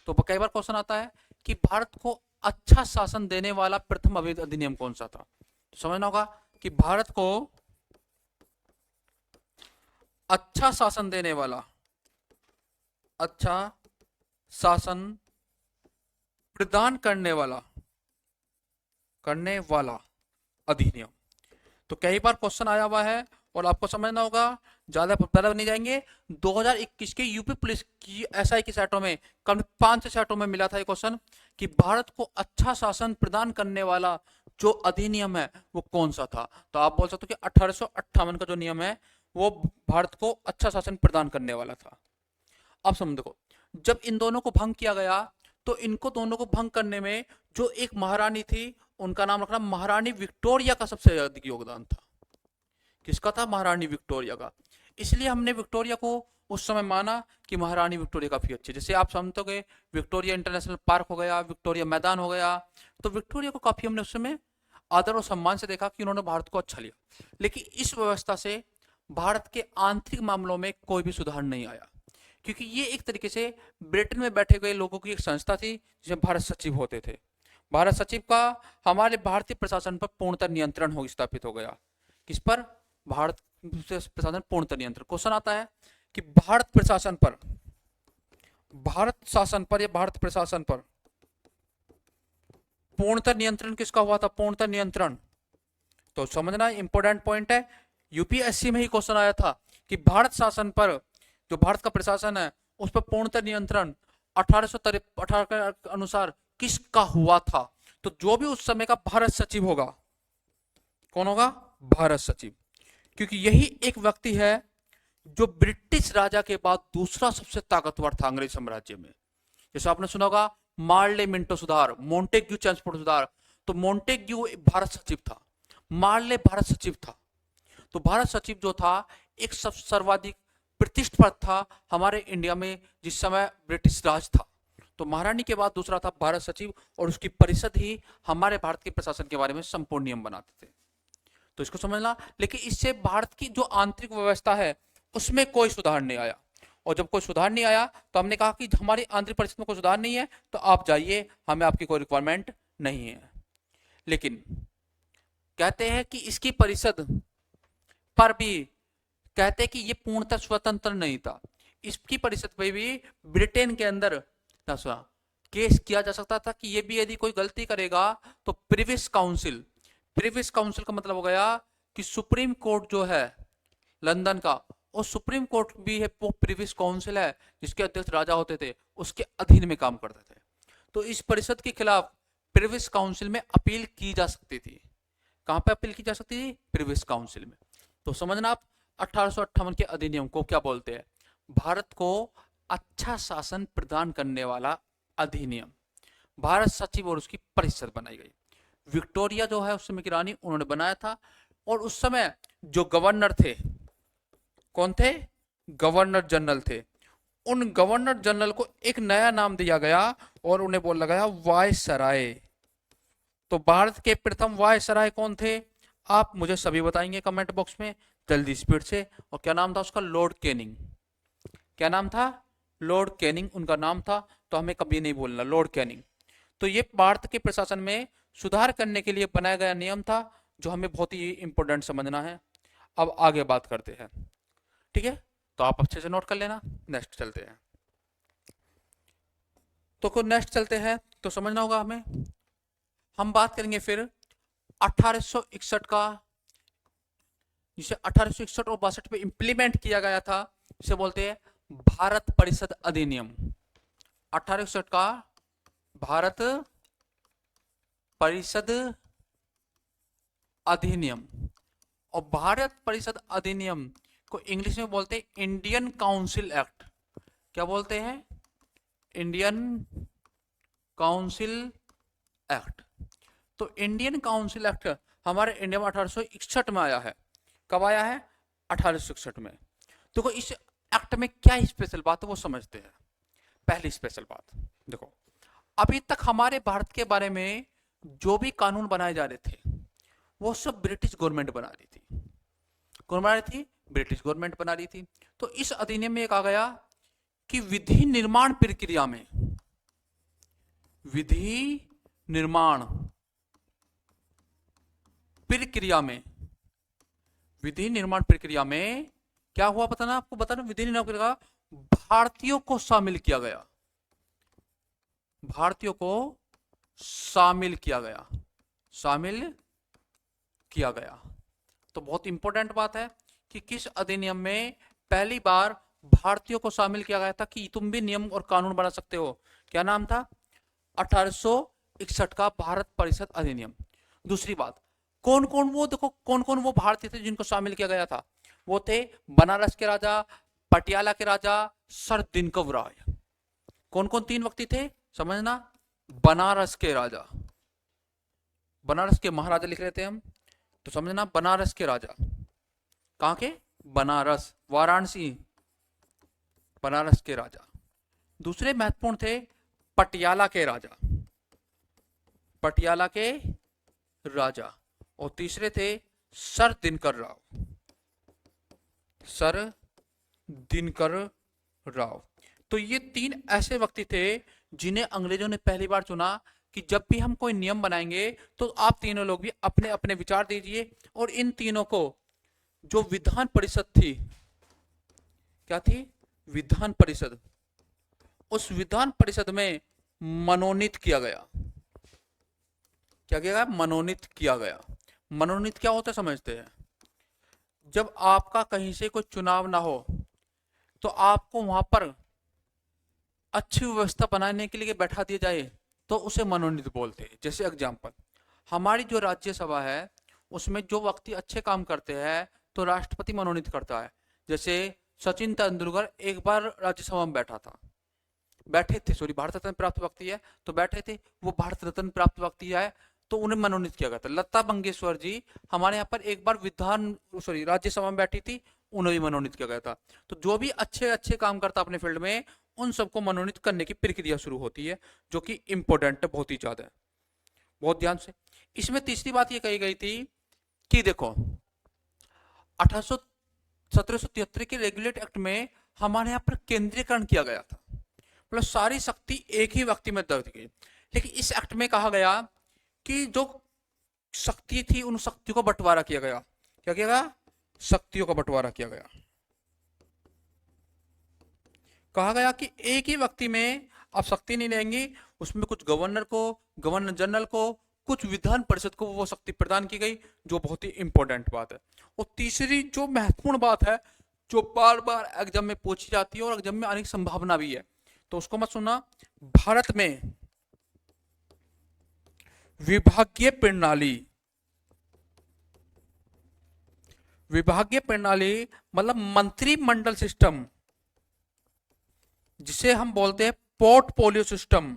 तो कई बार क्वेश्चन आता है कि भारत को अच्छा शासन देने वाला प्रथम अधिनियम कौन सा था? तो समझना होगा कि भारत को अच्छा शासन देने वाला, अच्छा शासन प्रदान करने वाला अधिनियम। तो कई बार क्वेश्चन आया हुआ है, और आपको समझना होगा, ज्यादा तरफ नहीं जाएंगे। 2021 के यूपी पुलिस की एसआई की सेटों में, कम 5 सेटों में मिला था ये क्वेश्चन कि भारत को अच्छा शासन प्रदान करने वाला जो अधिनियम है वो कौन सा था। तो आप बोल सकते हो कि 1858 का जो नियम है वो भारत को अच्छा शासन प्रदान करने वाला था। अब समझ देखो, जब इन दोनों को भंग किया गया, तो इनको दोनों को भंग करने में जो एक महारानी थी, उनका नाम रखना महारानी विक्टोरिया का सबसे अधिक योगदान था। किसका था? महारानी विक्टोरिया का। इसलिए हमने विक्टोरिया को उस समय माना कि महारानी विक्टोरिया काफी अच्छी, जैसे आप समझोगे विक्टोरिया इंटरनेशनल पार्क हो गया, विक्टोरिया मैदान हो गया, तो विक्टोरिया को काफी हमने उस समय आदर और सम्मान से देखा कि उन्होंने भारत को अच्छा लिया। लेकिन इस व्यवस्था से भारत के आंतरिक मामलों में कोई भी सुधार नहीं आया, क्योंकि ये एक तरीके से ब्रिटेन में बैठे हुए लोगों की एक संस्था थी जिसमें भारत सचिव होते थे। भारत सचिव का हमारे भारतीय प्रशासन पर पूर्णतः नियंत्रण हो स्थापित हो गया। किस पर? भारत प्रशासन पूर्णतः नियंत्रण। क्वेश्चन आता है कि भारत प्रशासन पर, भारत शासन पर या भारत प्रशासन पर पूर्णतः नियंत्रण किसका हुआ था? पूर्णतः नियंत्रण। तो समझना इंपॉर्टेंट पॉइंट है, यूपीएससी में ही क्वेश्चन आया था कि भारत शासन पर, जो भारत का प्रशासन है, उस पर पूर्णतः नियंत्रण 1818 के अनुसार किसका हुआ था? तो जो भी उस समय का भारत सचिव होगा, कौन होगा? भारत सचिव। क्योंकि यही एक व्यक्ति है जो ब्रिटिश राजा के बाद दूसरा सबसे ताकतवर था अंग्रेज साम्राज्य में। जैसे आपने सुना होगा मार्ले मिंटो सुधार, मोंटेग्यू चैम्सफोर्ड सुधार, तो मोंटेग्यू भारत सचिव था, मार्ले भारत सचिव था। तो भारत सचिव जो था एक सर्वाधिक प्रतिष्ठित पद था हमारे इंडिया में जिस समय ब्रिटिश राज था। तो महारानी के बाद दूसरा था भारत सचिव, और उसकी परिषद ही हमारे भारत के प्रशासन के बारे में संपूर्ण नियम बनाते थे। तो इसको समझना। लेकिन इससे भारत की जो आंतरिक व्यवस्था है उसमें कोई सुधार नहीं आया, और जब कोई सुधार नहीं आया तो हमने कहा कि हमारी आंतरिक परिस्थिति में कोई सुधार नहीं है तो आप जाइए, हमें आपकी कोई रिक्वायरमेंट नहीं है। लेकिन कहते हैं कि इसकी परिषद पर भी कहते हैं कि ये पूर्णतः स्वतंत्र नहीं था, इसकी परिषद पे भी ब्रिटेन के अंदर केस किया जा सकता था कि ये भी यदि कोई गलती करेगा तो प्रीवियस काउंसिल, प्रीवियस काउंसिल का मतलब हो गया कि सुप्रीम कोर्ट जो है लंदन का, और सुप्रीम कोर्ट भी है वो प्रीवियस काउंसिल है जिसके अध्यक्ष राजा होते थे, उसके अधीन में काम करते थे। तो इस परिषद के खिलाफ प्रीवियस काउंसिल में अपील की जा सकती थी। कहां पे अपील की जा सकती थी? प्रीवियस काउंसिल में। तो समझना आप 1858 के अधिनियम को क्या बोलते हैं? भारत को अच्छा शासन प्रदान करने वाला अधिनियम। भारत सचिव और उसकी परिषद बनाई गई। विक्टोरिया जो है उस समय की रानी, उन्होंने बनाया था। और उस समय जो गवर्नर थे, कौन थे? गवर्नर जनरल थे। उन गवर्नर जनरल को एक नया नाम दिया गया और उन्हें बोला गया वायसराय। तो भारत के प्रथम वायसराय कौन थे? आप मुझे सभी बताएंगे कमेंट बॉक्स में जल्दी स्पीड से। और क्या नाम था उसका? Lord Canning. क्या नाम था? लॉर्ड कैनिंग उनका नाम था। तो हमें कभी नहीं बोलना लॉर्ड कैनिंग। तो ये भारत के प्रशासन में सुधार करने के लिए बनाया गया नियम था जो हमें बहुत ही इंपॉर्टेंट समझना है। अब आगे बात करते हैं, ठीक है? तो आप अच्छे से नोट कर लेना। नेक्स्ट चलते हैं। तो नेक्स्ट चलते हैं तो समझना होगा हमें। हम बात करेंगे फिर 1861 का, जिसे 1861 और 62 में इंप्लीमेंट किया गया था, इसे बोलते हैं भारत परिषद अधिनियम। 1861 का भारत परिषद अधिनियम। और भारत परिषद अधिनियम को इंग्लिश में बोलते हैं इंडियन काउंसिल एक्ट। क्या बोलते हैं? Indian council act. तो इंडियन काउंसिल एक्ट हमारे इंडिया में 1861 में आया है। कब आया है? 1861 में। देखो इस एक्ट में क्या स्पेशल बात है वो समझते हैं। पहली स्पेशल बात देखो, अभी तक हमारे भारत के बारे में जो भी कानून बनाए जा रहे थे वो सब ब्रिटिश गवर्नमेंट बना रही थी। कौन बना रही थी? ब्रिटिश गवर्नमेंट बना रही थी। तो इस अधिनियम में एक आ गया कि विधि निर्माण प्रक्रिया में, विधि निर्माण प्रक्रिया में, विधि निर्माण प्रक्रिया में क्या हुआ बताना आपको, बताना। विधि निर्माण प्रक्रिया भारतीयों को शामिल किया गया, भारतीयों को शामिल किया गया, शामिल किया गया। तो बहुत इंपॉर्टेंट बात है कि किस अधिनियम में पहली बार भारतीयों को शामिल किया गया था कि तुम भी नियम और कानून बना सकते हो। क्या नाम था? 1861 का भारत परिषद अधिनियम। दूसरी बात, कौन कौन वो, देखो कौन कौन वो भारतीय थे जिनको शामिल किया गया था। वो थे बनारस के राजा, पटियाला के राजा, सर दिनकर राय। कौन कौन तीन व्यक्ति थे समझना। बनारस के राजा, बनारस के महाराजा लिख लेते हैं हम, तो समझना बनारस के राजा। कहां के? बनारस, वाराणसी, बनारस के राजा। दूसरे महत्वपूर्ण थे पटियाला के राजा, पटियाला के राजा। और तीसरे थे सर दिनकर राव, सर दिनकर राव। तो ये तीन ऐसे व्यक्ति थे जिन्हें अंग्रेजों ने पहली बार चुना कि जब भी हम कोई नियम बनाएंगे तो आप तीनों लोग भी अपने अपने विचार दीजिए। और इन तीनों को जो विधान परिषद थी, क्या थी? विधान परिषद, उस विधान परिषद में मनोनीत किया गया। क्या किया गया? मनोनीत किया गया। मनोनीत क्या होता है समझते हैं? जब आपका कहीं से कोई चुनाव ना हो तो आपको वहां पर अच्छी व्यवस्था बनाने के लिए बैठा दिया जाए तो उसे मनोनीत बोलते हैं। जैसे एग्जाम्पल, हमारी जो राज्यसभा है उसमें जो व्यक्ति अच्छे काम करते हैं तो राष्ट्रपति मनोनीत करता है। जैसे सचिन तेंदुलकर एक बार राज्यसभा में बैठे थे, सॉरी भारत रत्न प्राप्त व्यक्ति है तो बैठे थे, वो भारत रत्न प्राप्त व्यक्ति है तो उन्हें मनोनीत किया गया था। लता मंगेशकर जी हमारे यहाँ पर एक बार राज्यसभा में बैठी थी, उन्हें भी मनोनीत किया गया था। तो जो भी अच्छे अच्छे काम करता अपने फील्ड में उन सबको मनोनीत करने की प्रक्रिया शुरू होती है, जो कि इंपॉर्टेंट है बहुत ही ज्यादा, बहुत ध्यान से। इसमें तीसरी बात ये कही गई थी कि देखो 1773 के रेगुलेट एक्ट में हमारे यहाँ पर केंद्रीकरण किया गया था, प्लस सारी शक्ति एक ही व्यक्ति में दर्ज की। लेकिन इस एक्ट में कहा गया कि जो शक्ति थी उन शक्तियों को बंटवारा किया गया। क्या किया गया? शक्तियों का बंटवारा किया गया। कहा गया कि एक ही व्यक्ति में आप शक्ति नहीं लेंगे, उसमें कुछ गवर्नर को, गवर्नर जनरल को, कुछ विधान परिषद को वो शक्ति प्रदान की गई, जो बहुत ही इंपॉर्टेंट बात है। और तीसरी जो महत्वपूर्ण बात है, जो बार बार एग्जाम में पूछी जाती है और एग्जाम में आने की संभावना भी है, तो उसको मत सुनना। भारत में विभागीय प्रणाली, विभागीय प्रणाली मतलब मंत्रिमंडल सिस्टम, जिसे हम बोलते हैं पोर्टफोलियो सिस्टम,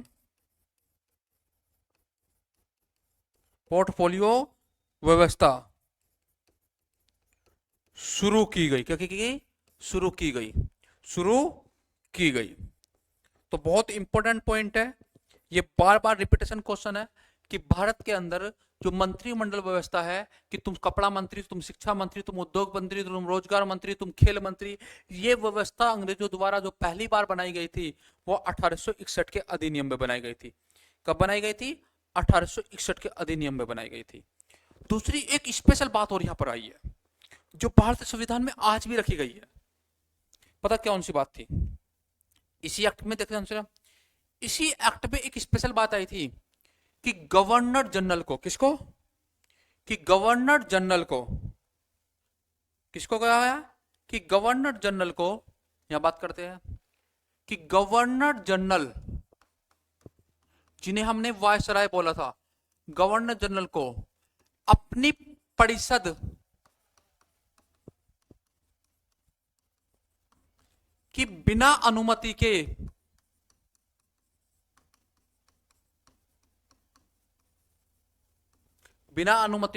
पोर्टफोलियो व्यवस्था शुरू की गई। क्या की गई? शुरू की गई, शुरू की गई। तो बहुत इंपॉर्टेंट पॉइंट है, ये बार बार रिपीटेशन क्वेश्चन है कि भारत के अंदर जो मंत्रिमंडल व्यवस्था है कि तुम कपड़ा मंत्री, तुम शिक्षा मंत्री, तुम उद्योग मंत्री, तुम रोजगार मंत्री, तुम खेल मंत्री, ये व्यवस्था अंग्रेजों द्वारा जो पहली बार बनाई गई थी वो 1861 के अधिनियम में बनाई गई थी। कब बनाई गई थी? 1861 के अधिनियम में बनाई गई थी। दूसरी एक स्पेशल बात और यहां पर आई है, जो भारतीय संविधान में आज भी रखी गई है। पता कौन सी बात थी? इसी एक्ट में देखते, इसी एक्ट में एक स्पेशल बात आई थी कि गवर्नर जनरल को, किसको? कि गवर्नर जनरल को, किसको कहा गया? कि गवर्नर जनरल को, यहां बात करते हैं कि गवर्नर जनरल, जिन्हें हमने वायसराय बोला था, गवर्नर जनरल को अपनी परिषद की बिना अनुमति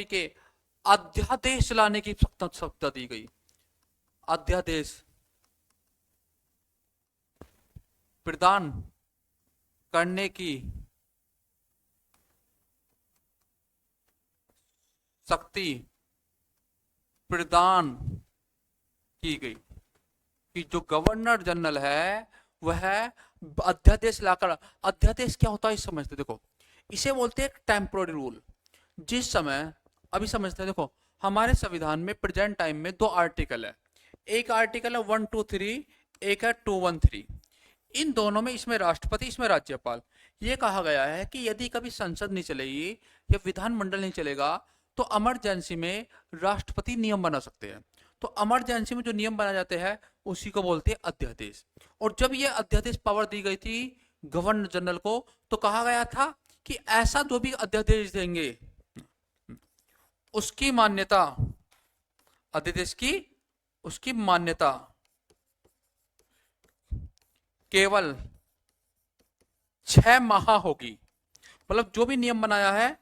के अध्यादेश लाने की सत्ता दी गई। अध्यादेश प्रदान करने की शक्ति प्रदान की गई कि जो गवर्नर जनरल है वह अध्यादेश लाकर, अध्यादेश क्या होता है इस समझते, देखो इसे बोलते हैं टेम्पोररी रूल। जिस समय अभी समझते हैं, देखो हमारे संविधान में प्रेजेंट टाइम में 2 आर्टिकल है, एक आर्टिकल है 123, एक है 213। इन दोनों में, इसमें राष्ट्रपति, इसमें राज्यपाल, ये कहा गया है कि यदि कभी संसद नहीं चलेगी या विधानमंडल नहीं चलेगा तो इमरजेंसी में राष्ट्रपति नियम बना सकते हैं। तो इमरजेंसी में जो नियम बनाए जाते हैं उसी को बोलते हैं अध्यादेश। और जब ये अध्यादेश पावर दी गई थी गवर्नर जनरल को, तो कहा गया था कि ऐसा जो भी अध्यादेश देंगे उसकी मान्यता, अध्यादेश की उसकी मान्यता केवल 6 माह होगी। मतलब जो भी नियम बनाया है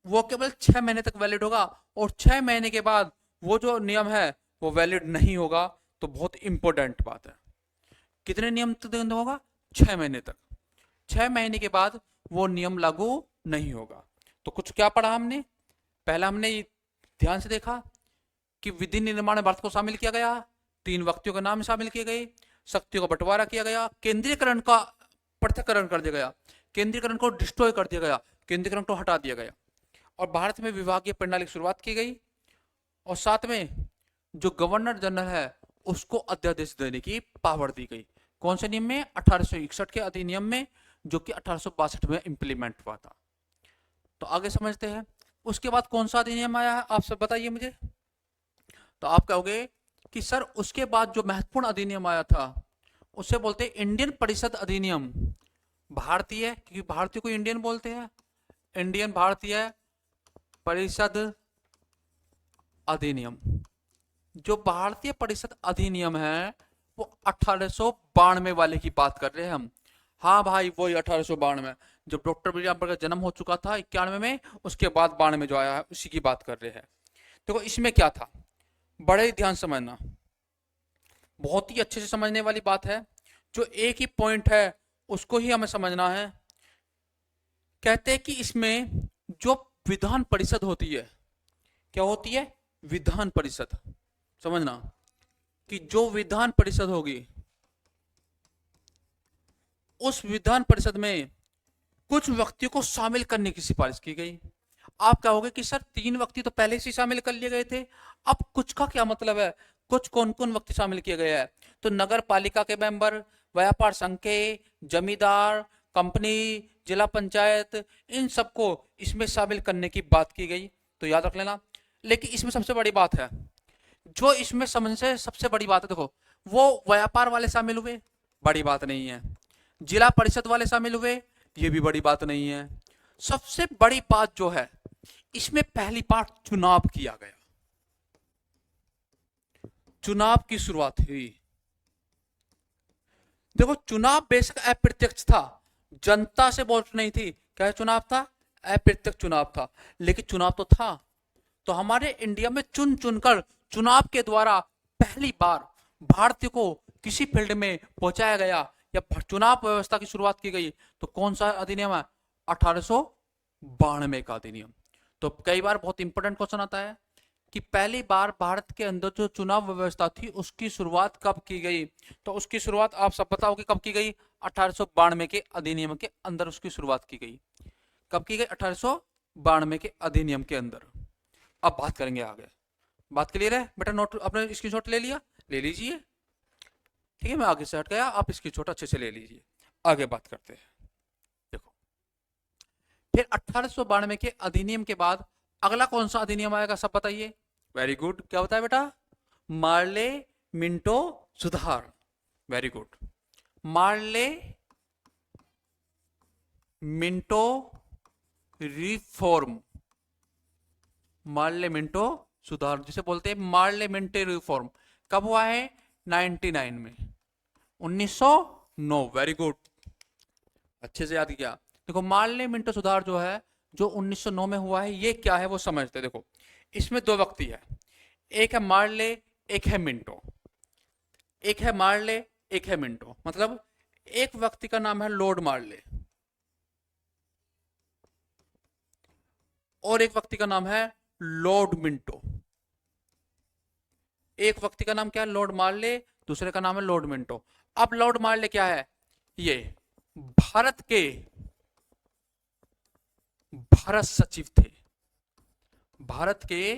वो केवल 6 महीने तक वैलिड होगा, और 6 महीने के बाद वो जो नियम है वो वैलिड नहीं होगा। तो बहुत इंपॉर्टेंट बात है, कितने नियम तक होगा? 6 महीने तक। 6 महीने के बाद वो नियम लागू नहीं होगा। तो कुछ क्या पढ़ा हमने? पहला हमने ध्यान से देखा कि विधि निर्माण में भारत को शामिल किया गया, 3 व्यक्तियों के नाम शामिल किए गए, शक्तियों का बंटवारा किया गया, केंद्रीकरण का पृथक्करण कर दिया गया, केंद्रीकरण को डिस्ट्रॉय कर दिया गया, केंद्रीकरण को हटा दिया गया, और भारत में विभागीय प्रणाली की शुरुआत की गई। और साथ में जो गवर्नर जनरल है उसको अध्यादेश देने की पावर दी गई। कौन से नियम में? 1861 के अधिनियम में, जो कि 1862 में इंप्लीमेंट हुआ था। तो आगे समझते हैं। उसके बाद कौन सा अधिनियम आया है, आप सब बताइए मुझे। तो आप कहोगे कि सर उसके बाद जो महत्वपूर्ण अधिनियम आया था उसे बोलते हैं इंडियन परिषद अधिनियम। भारतीय, क्योंकि भारतीय को इंडियन बोलते हैं, इंडियन भारतीय परिषद अधिनियम। जो भारतीय परिषद अधिनियम है वो 1892 वाले की बात कर रहे हैं हम। हाँ भाई, वही 1892 जब डॉक्टर बी आर अम्बेडकर का जन्म हो चुका था 91 में, उसके बाद 92 में जो आया है उसी की बात कर रहे हैं। देखो इसमें क्या था, बड़े ध्यान समझना, बहुत ही अच्छे से समझने वाली बात है। जो एक ही पॉइंट है उसको ही हमें समझना है। कहते हैं कि इसमें जो विधान परिषद होती है, क्या होती है? विधान परिषद। समझना कि जो विधान परिषद होगी, उस विधान परिषद में कुछ व्यक्तियों को शामिल करने की सिफारिश की गई। आप कहोगे कि सर 3 व्यक्ति तो पहले से शामिल कर लिए गए थे, अब कुछ का क्या मतलब है? कुछ कौन कौन व्यक्ति शामिल किए गए हैं? तो नगर पालिका के मेंबर, व्यापार संघ के, जमींदार, कंपनी, जिला पंचायत, इन सबको इसमें शामिल करने की बात की गई। तो याद रख लेना। लेकिन इसमें सबसे बड़ी बात है, जो इसमें समझ से सबसे बड़ी बात है, देखो, वो व्यापार वाले शामिल हुए, बड़ी बात नहीं है। जिला परिषद वाले शामिल हुए, ये भी बड़ी बात नहीं है। सबसे बड़ी बात जो है, इसमें पहली बार चुनाव किया गया। चुनाव की शुरुआत हुई। देखो, चुनाव बेशक अप्रत्यक्ष था, जनता से वोट नहीं थी। क्या चुनाव था? अप्रत्यक्ष चुनाव था, लेकिन चुनाव तो था। तो हमारे इंडिया में चुन चुनकर चुनाव के द्वारा पहली बार भारतीय को किसी फील्ड में पहुंचाया गया या चुनाव व्यवस्था की शुरुआत की गई। तो कौन सा अधिनियम है? 1892 का अधिनियम। तो कई बार बहुत इंपॉर्टेंट क्वेश्चन आता है कि पहली बार भारत के अंदर जो चुनाव व्यवस्था थी उसकी शुरुआत कब की गई। तो उसकी शुरुआत आप सब बताओ कि कब की गई? 1892 के अधिनियम के अंदर उसकी शुरुआत की गई। कब की गई? 1892 के अधिनियम के अंदर। अब बात करेंगे आगे। बात क्लियर है बेटा? नोट अपने स्क्रीनशॉट ले लिया? ले लीजिए। ठीक है, मैं आगे से हट गया, आप स्क्रीनशॉट अच्छे से ले लीजिए। आगे बात करते हैं। देखो, फिर 1892 के अधिनियम के बाद अगला कौन सा अधिनियम आएगा, सब बताइए। वेरी गुड, क्या बताया बेटा? मार्ले मिंटो सुधार। Very good, Morley Minto reform. Morley Minto सुधार, जिसे बोलते हैं मार्ले मिंटो रिफॉर्म, कब हुआ है? 99 में, 1909। वेरी गुड, अच्छे से याद किया। देखो, मार्ले मिंटो सुधार जो है, जो 1909 में हुआ है, ये क्या है वो समझते। देखो, इसमें दो व्यक्ति है, एक है मार्ले, एक है मिंटो। एक है मार्ले, एक है मिंटो। मतलब एक व्यक्ति का नाम है लॉर्ड मार्ले और एक व्यक्ति का नाम है लॉर्ड मिंटो। एक व्यक्ति का नाम क्या है? लॉर्ड मार्ले। दूसरे का नाम है लॉर्ड मिंटो। अब लॉर्ड मार्ले क्या है? ये भारत के भारत सचिव थे। भारत के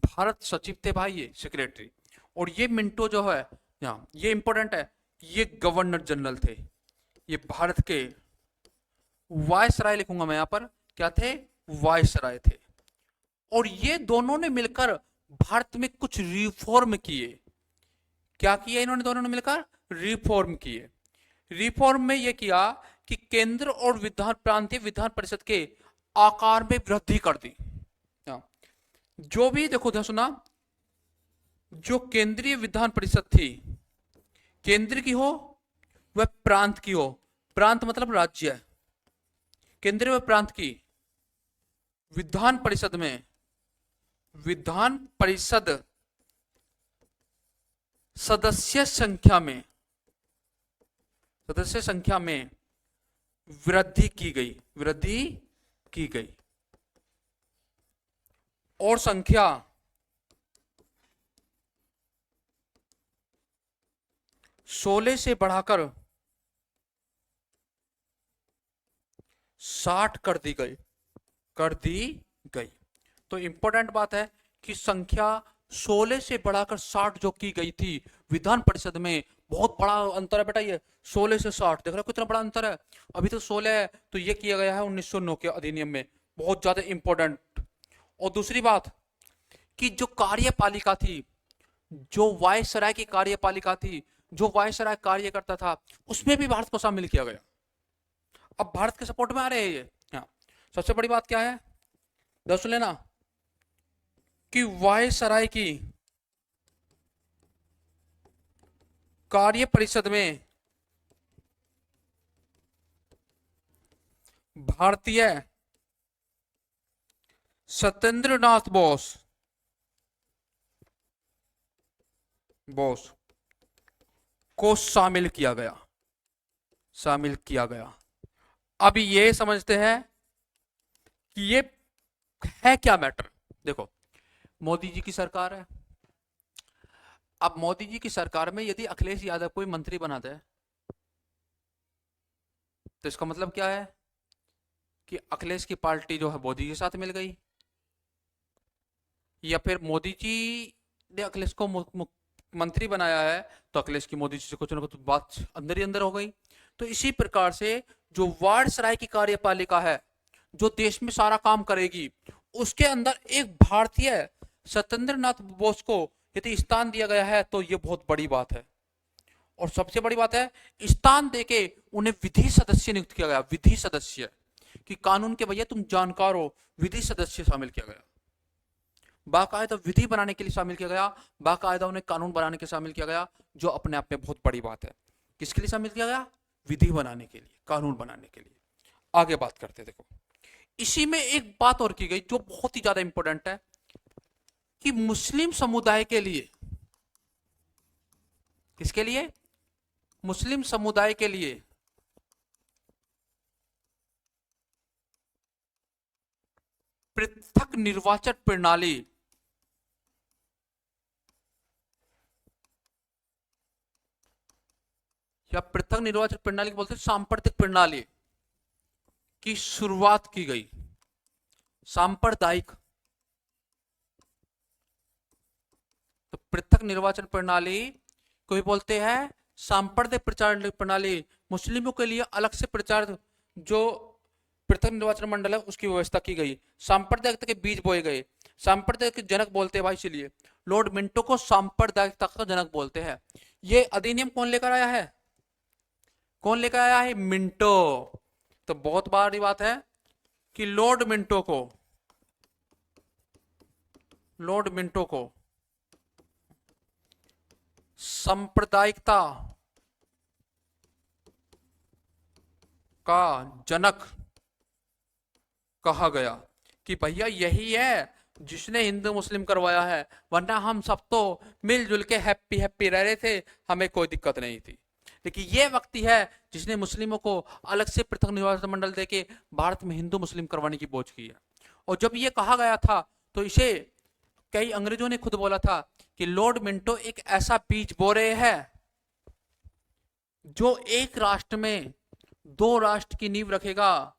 भारत सचिव थे भाई, ये सेक्रेटरी। और ये मिंटो जो है, यहाँ ये इंपॉर्टेंट है, ये गवर्नर जनरल थे। ये भारत के वायसराय लिखूंगा मैं यहां पर, क्या थे? वायसराय थे। और ये दोनों ने मिलकर भारत में कुछ रिफॉर्म किए। क्या किया इन्होंने? दोनों ने मिलकर रिफॉर्म किए। रिफॉर्म में यह किया कि केंद्र और विधान प्रांतीय विधान परिषद के आकार में वृद्धि कर दी। जो भी देखो, ध्यान सुना, जो केंद्रीय विधान परिषद थी, केंद्र की हो वह प्रांत की हो, प्रांत मतलब राज्य है, केंद्रीय व प्रांत की विधान परिषद में, विधान परिषद सदस्य संख्या में वृद्धि की गई। वृद्धि की गई और संख्या 16 से बढ़ाकर 60 कर दी गई। तो इंपॉर्टेंट बात है कि संख्या 16 से बढ़ाकर 60 जो की गई थी विधान परिषद में, बहुत बड़ा अंतर है बेटा। ये 16 से 60 देख रहे हो कितना बड़ा अंतर है। अभी तो 16 है, तो ये किया गया है 1909 के अधिनियम में, बहुत ज्यादा इंपॉर्टेंट। और दूसरी बात कि जो कार्यपालिका थी, जो वायसराय की कार्यपालिका थी, जो वायसराय कार्य करता था, उसमें भी भारत को शामिल किया गया। अब भारत के सपोर्ट में आ रहे हैं ये। हाँ, सबसे बड़ी बात क्या है, दोस्तों लेना, कि वायसराय की कार्य परिषद में भारतीय सत्येंद्रनाथ बोस को शामिल किया गया। अभी ये समझते हैं कि ये है क्या मैटर। देखो, मोदी जी की सरकार है। अब मोदी जी की सरकार में यदि अखिलेश यादव कोई मंत्री बनाता है तो इसका मतलब क्या है कि अखिलेश की पार्टी जो है मोदी के साथ मिल गई, या फिर मोदी जी ने अखिलेश को मंत्री बनाया है तो अखिलेश की मोदी जी से कुछ ना कुछ बात अंदर ही अंदर हो गई। तो इसी प्रकार से जो वायसराय की कार्यपालिका है, जो देश में सारा काम करेगी, उसके अंदर एक भारतीय सत्येंद्र नाथ बोस को यदि स्थान दिया गया है तो ये बहुत बड़ी बात है। और सबसे बड़ी बात है, स्थान देके उन्हें विधि सदस्य नियुक्त किया गया। विधि सदस्य कि कानून के भैया तुम जानकार हो, विधि सदस्य शामिल किया गया। बाकायदा विधि बनाने के लिए शामिल किया गया, बाकायदा उन्हें कानून बनाने के शामिल किया गया, जो अपने आप में बहुत बड़ी बात है। किसके लिए शामिल किया गया? विधि बनाने के लिए, कानून बनाने के लिए। आगे बात करते देखो, इसी में एक बात और की गई जो बहुत ही ज्यादा इंपॉर्टेंट है कि मुस्लिम समुदाय के लिए, किसके लिए? मुस्लिम समुदाय के लिए पृथक निर्वाचन प्रणाली या पृथक निर्वाचन प्रणाली बोलते हैं सांप्रदायिक प्रणाली की शुरुआत की गई। सांप्रदायिक, तो पृथक निर्वाचन प्रणाली को भी बोलते हैं सांप्रदायिक प्रचार प्रणाली। मुस्लिमों के लिए अलग से प्रचार, जो पृथक निर्वाचन मंडल है उसकी व्यवस्था की गई। सांप्रदायिकता के बीज बोए गए। सांप्रदायिक के जनक बोलते हैं भाई, इसलिए लॉर्ड मिंटो को सांप्रदायिकता का जनक बोलते हैं। ये अधिनियम कौन लेकर आया है? कौन लेकर आया है? मिंटो। तो बहुत बड़ी बात है कि लॉर्ड मिंटो को सांप्रदायिकता का जनक कहा गया कि भैया यही है जिसने हिंदू मुस्लिम करवाया है, वरना हम सब तो मिलजुल के हैप्पी हैप्पी रह रहे थे, हमें कोई दिक्कत नहीं थी। लेकिन ये व्यक्ति है जिसने मुस्लिमों को अलग से पृथक निर्वाचन मंडल देके भारत में हिंदू मुस्लिम करवाने की बोझ की है। और जब ये कहा गया था तो इसे कई अंग्रेजों ने खुद बोला था कि लॉर्ड मिंटो एक ऐसा बीज बो रहे हैं जो एक राष्ट्र में दो राष्ट्र की नींव रखेगा,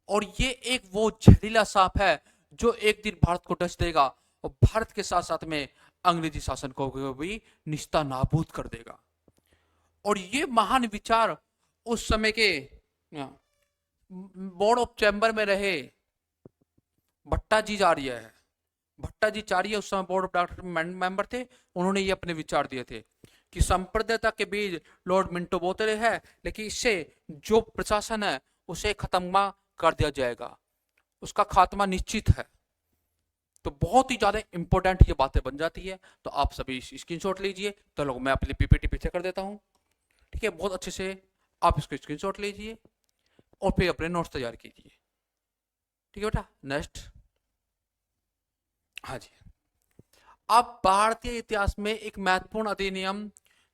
और ये एक वो जहरीला सांप है जो एक दिन भारत को डस देगा और भारत के साथ साथ में अंग्रेजी शासन को भी निस्ता नाबूद कर देगा। और ये महान विचार उस समय के बोर्ड ऑफ चैम्बर में रहे भट्टाचार्य है। भट्टाचार्य उस समय बोर्ड ऑफ डायरेक्टर मेंबर थे। उन्होंने ये अपने विचार दिए थे कि संप्रदायता के बीज लॉर्ड मिंटो बोते रहे हैं, लेकिन इससे जो प्रशासन है उसे खत्म कर दिया जाएगा, उसका खात्मा निश्चित है। तो बहुत ही ज्यादा इंपॉर्टेंट ये बातें बन जाती है। तो आप सभी स्क्रीनशॉट लीजिए। तो लोग मैं अपनी पीपीटी पीछे कर देता हूं, ठीक है? बहुत अच्छे से आप इसको स्क्रीनशॉट लीजिए और फिर अपने नोट्स तैयार कीजिए, ठीक है बेटा? नेक्स्ट, हाँ जी। अब भारतीय इतिहास में एक महत्वपूर्ण अधिनियम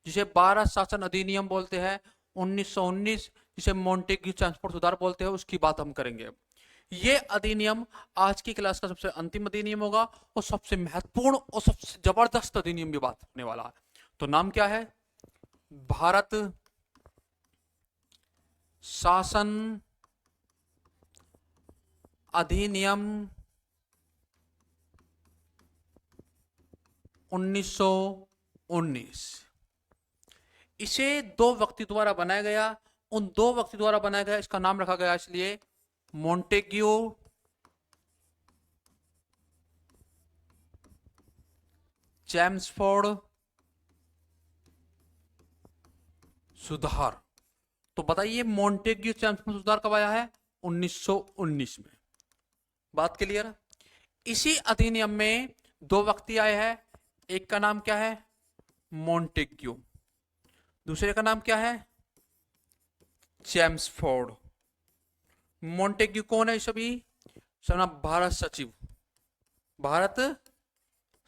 जिसे 12 शासन अधिनियम बोलते हैं 1919, जिसे मॉन्टेग्यू ट्रांसपोर्ट सुधार बोलते हैं, उसकी बात हम करेंगे। ये अधिनियम आज की क्लास का सबसे अंतिम अधिनियम होगा और सबसे महत्वपूर्ण और सबसे जबरदस्त अधिनियम भी बात होने वाला है। तो नाम क्या है? भारत शासन अधिनियम 1919। इसे दो व्यक्ति द्वारा बनाया गया। उन दो व्यक्ति द्वारा बनाया गया, इसका नाम रखा गया इसलिए मॉन्टेग्यू चैम्सफोर्ड सुधार। तो बताइए मॉन्टेग्यू चैम्सफोर्ड सुधार कब आया है? 1919 में। बात क्लियर? इसी अधिनियम में दो व्यक्ति आए हैं। एक का नाम क्या है? मॉन्टेग्यू। दूसरे का नाम क्या है? चैम्सफोर्ड। मॉन्टेग्यू कौन है सभी? सब भारत सचिव, भारत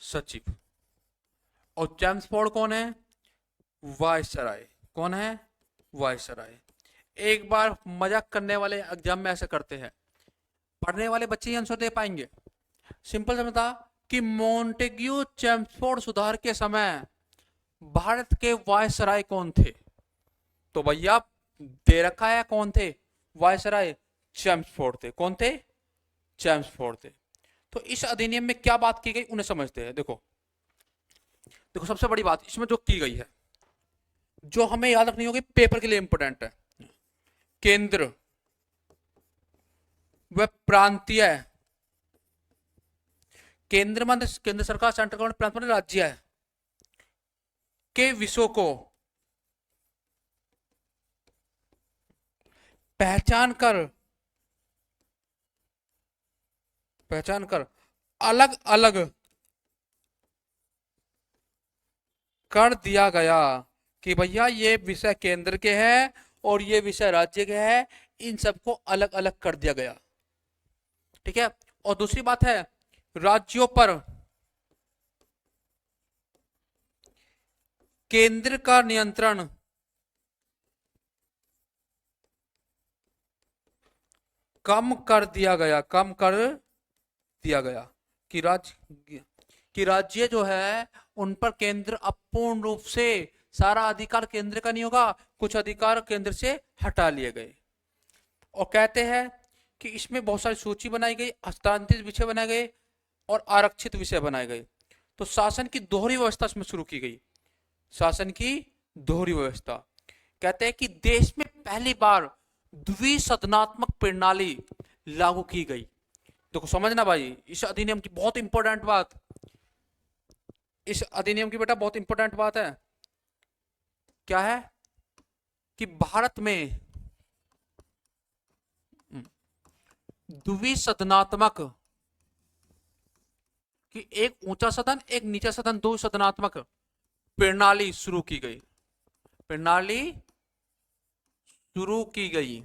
सचिव। और चैम्सफोर्ड कौन है? वायसराय। कौन है? वायसराय। एक बार मजाक करने वाले एग्जाम में ऐसे करते हैं, पढ़ने वाले बच्चे ही आंसर दे पाएंगे? सिंपल समझता, कि मॉन्टेग्यू चेम्सफोर्ड सुधार के समय भारत के वायसराय कौन थे? तो भैया दे रखा है कौन थे वायसराय? चेम्सफोर्ड थे। कौन थे? चेम्सफोर्ड थे। तो इस अधिनियम में क्या बात की गई उन्हें समझते हैं। देखो देखो सबसे बड़ी बात इसमें जो की गई है, जो हमें याद रखनी होगी, पेपर के लिए इंपोर्टेंट है, केंद्र व प्रांतीय, केंद्र मतलब केंद्र सरकार, सेंट्रल गवर्नमेंट, प्रांत मतलब राज्य है, के विषयों को पहचान कर अलग अलग कर दिया गया कि भैया ये विषय केंद्र के हैं और ये विषय राज्य के हैं, इन सबको अलग अलग कर दिया गया। ठीक है। और दूसरी बात है, राज्यों पर केंद्र का नियंत्रण कम कर दिया गया कि राज्य जो है उन पर केंद्र अपूर्ण रूप से, सारा अधिकार केंद्र का नहीं होगा, कुछ अधिकार केंद्र से हटा लिए गए। और कहते हैं कि इसमें बहुत सारी सूची बनाई गई, हस्तांतरित विषय बनाए गए और आरक्षित विषय बनाए गए। तो शासन की दोहरी व्यवस्था इसमें शुरू की गई। शासन की दोहरी व्यवस्था, कहते हैं कि देश में पहली बार द्विसदनात्मक प्रणाली लागू की गई। देखो समझना भाई, इस अधिनियम की बहुत इंपॉर्टेंट बात, इस अधिनियम की बेटा बहुत इंपॉर्टेंट बात है, क्या है कि भारत में द्विसदनात्मक कि एक ऊंचा सदन एक नीचा सदन, द्विसदनात्मक प्रणाली शुरू की गई। प्रणाली शुरू की गई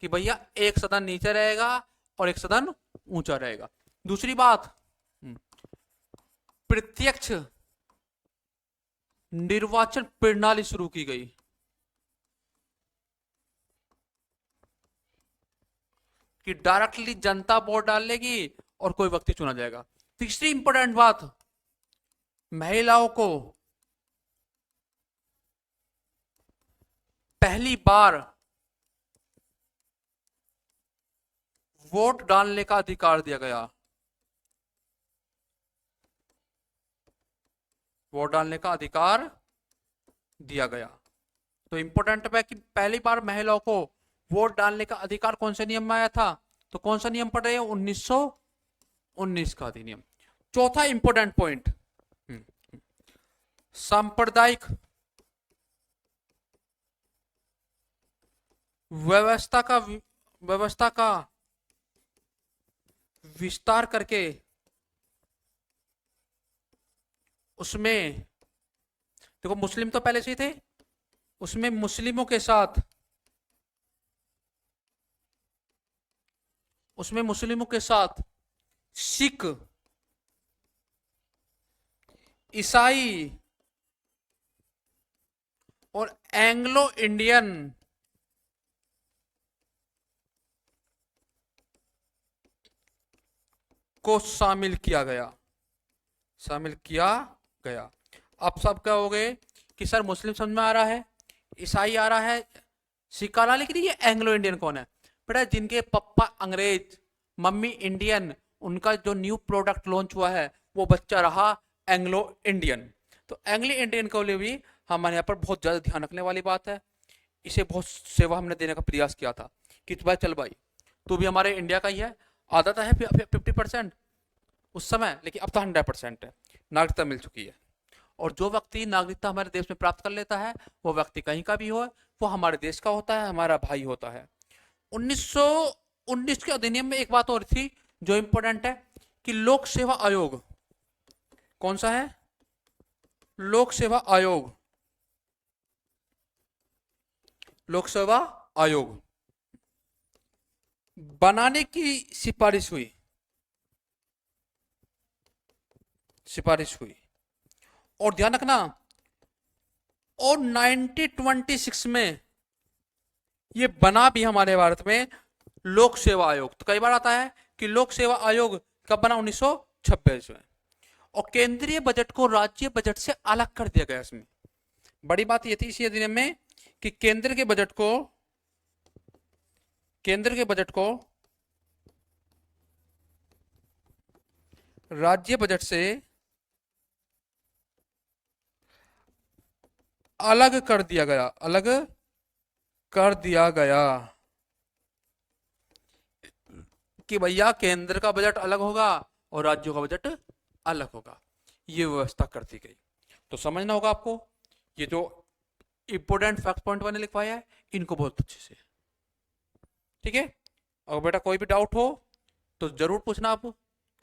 कि भैया एक सदन नीचे रहेगा और एक सदन ऊंचा रहेगा। दूसरी बात, प्रत्यक्ष निर्वाचन प्रणाली शुरू की गई कि डायरेक्टली जनता वोट डालेगी और कोई व्यक्ति चुना जाएगा। तीसरी इंपॉर्टेंट बात, महिलाओं को पहली बार वोट डालने का अधिकार दिया गया। वोट डालने का अधिकार दिया गया। तो इंपॉर्टेंट है कि पहली बार महिलाओं को वोट डालने का अधिकार कौन से नियम में आया था? तो कौन सा नियम पढ़ रहे हैं? 1919 का अधिनियम। चौथा इंपॉर्टेंट पॉइंट, सांप्रदायिक व्यवस्था का विस्तार करके उसमें, देखो मुस्लिम तो पहले से ही थे, उसमें मुस्लिमों के साथ सिख, ईसाई और एंग्लो इंडियन को शामिल किया गया। अब सब क्या हो गए कि सर मुस्लिम समझ में आ रहा है, ईसाई आ रहा है, सिख आ रहा है, लेकिन ये एंग्लो इंडियन कौन है? बेटा जिनके पापा अंग्रेज, मम्मी इंडियन, उनका जो न्यू प्रोडक्ट लॉन्च हुआ है वो बच्चा रहा एंग्लो इंडियन। तो एंग्लो इंडियन को लिए भी हमारे यहाँ पर बहुत ज्यादा ध्यान रखने वाली बात है। इसे बहुत सेवा हमने देने का प्रयास किया था कि भाई चल भाई तू भी हमारे इंडिया का ही है। आदत है 50% उस समय, लेकिन अब तो 100% है, नागरिकता मिल चुकी है। और जो व्यक्ति नागरिकता हमारे देश में प्राप्त कर लेता है वो व्यक्ति कहीं का भी हो, वो हमारे देश का होता है, हमारा भाई होता है। 1919 के अधिनियम में एक बात और थी जो इंपॉर्टेंट है कि लोक सेवा आयोग, कौन सा है? लोक सेवा आयोग बनाने की सिफारिश हुई। और ध्यान रखना, और 1926 में ये बना भी हमारे भारत में लोक सेवा आयोग। तो कई बार आता है कि लोक सेवा आयोग कब बना? 26वें। और केंद्रीय बजट को राज्य बजट से अलग कर दिया गया। इसमें बड़ी बात ये थी इसी अधिनियम में कि केंद्र के बजट को राज्य बजट से अलग कर दिया गया कि भैया केंद्र का बजट अलग होगा और राज्यों का बजट अलग होगा, ये व्यवस्था कर दी गई। तो समझना होगा आपको, ये जो इंपोर्टेंट फैक्ट पॉइंट मैंने लिखवाया है इनको बहुत अच्छे से, ठीक है। और बेटा कोई भी डाउट हो तो जरूर पूछना आप,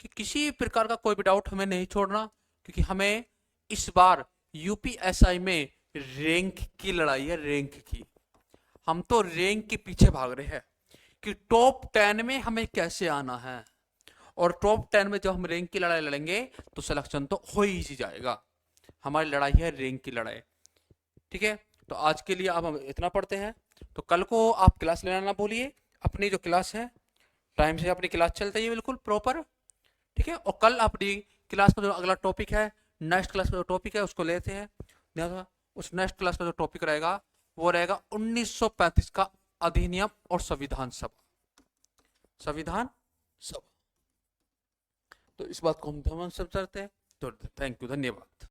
कि किसी प्रकार का कोई भी डाउट हमें नहीं छोड़ना, क्योंकि हमें इस बार यूपीएसआई में रैंक की लड़ाई है, रैंक की। हम तो रैंक के पीछे भाग रहे हैं कि टॉप 10 में हमें कैसे आना है, और टॉप 10 में जब हम रैंक की लड़ाई लड़ेंगे तो सिलेक्शन तो हो ही जाएगा। हमारी लड़ाई है रैंक की लड़ाई, ठीक है। तो आज के लिए अब हम इतना पढ़ते हैं, तो कल को आप क्लास लेना ना भूलिए। अपनी जो क्लास है टाइम से अपनी क्लास चलती है बिल्कुल प्रॉपर, ठीक है। और कल अपनी क्लास का जो अगला टॉपिक है, नेक्स्ट क्लास का जो टॉपिक है उसको लेते हैं। उस नेक्स्ट क्लास का जो टॉपिक रहेगा वो रहेगा 1935 का अधिनियम और संविधान सभा। तो इस बात को हम समझते हैं। तो थैंक यू, धन्यवाद।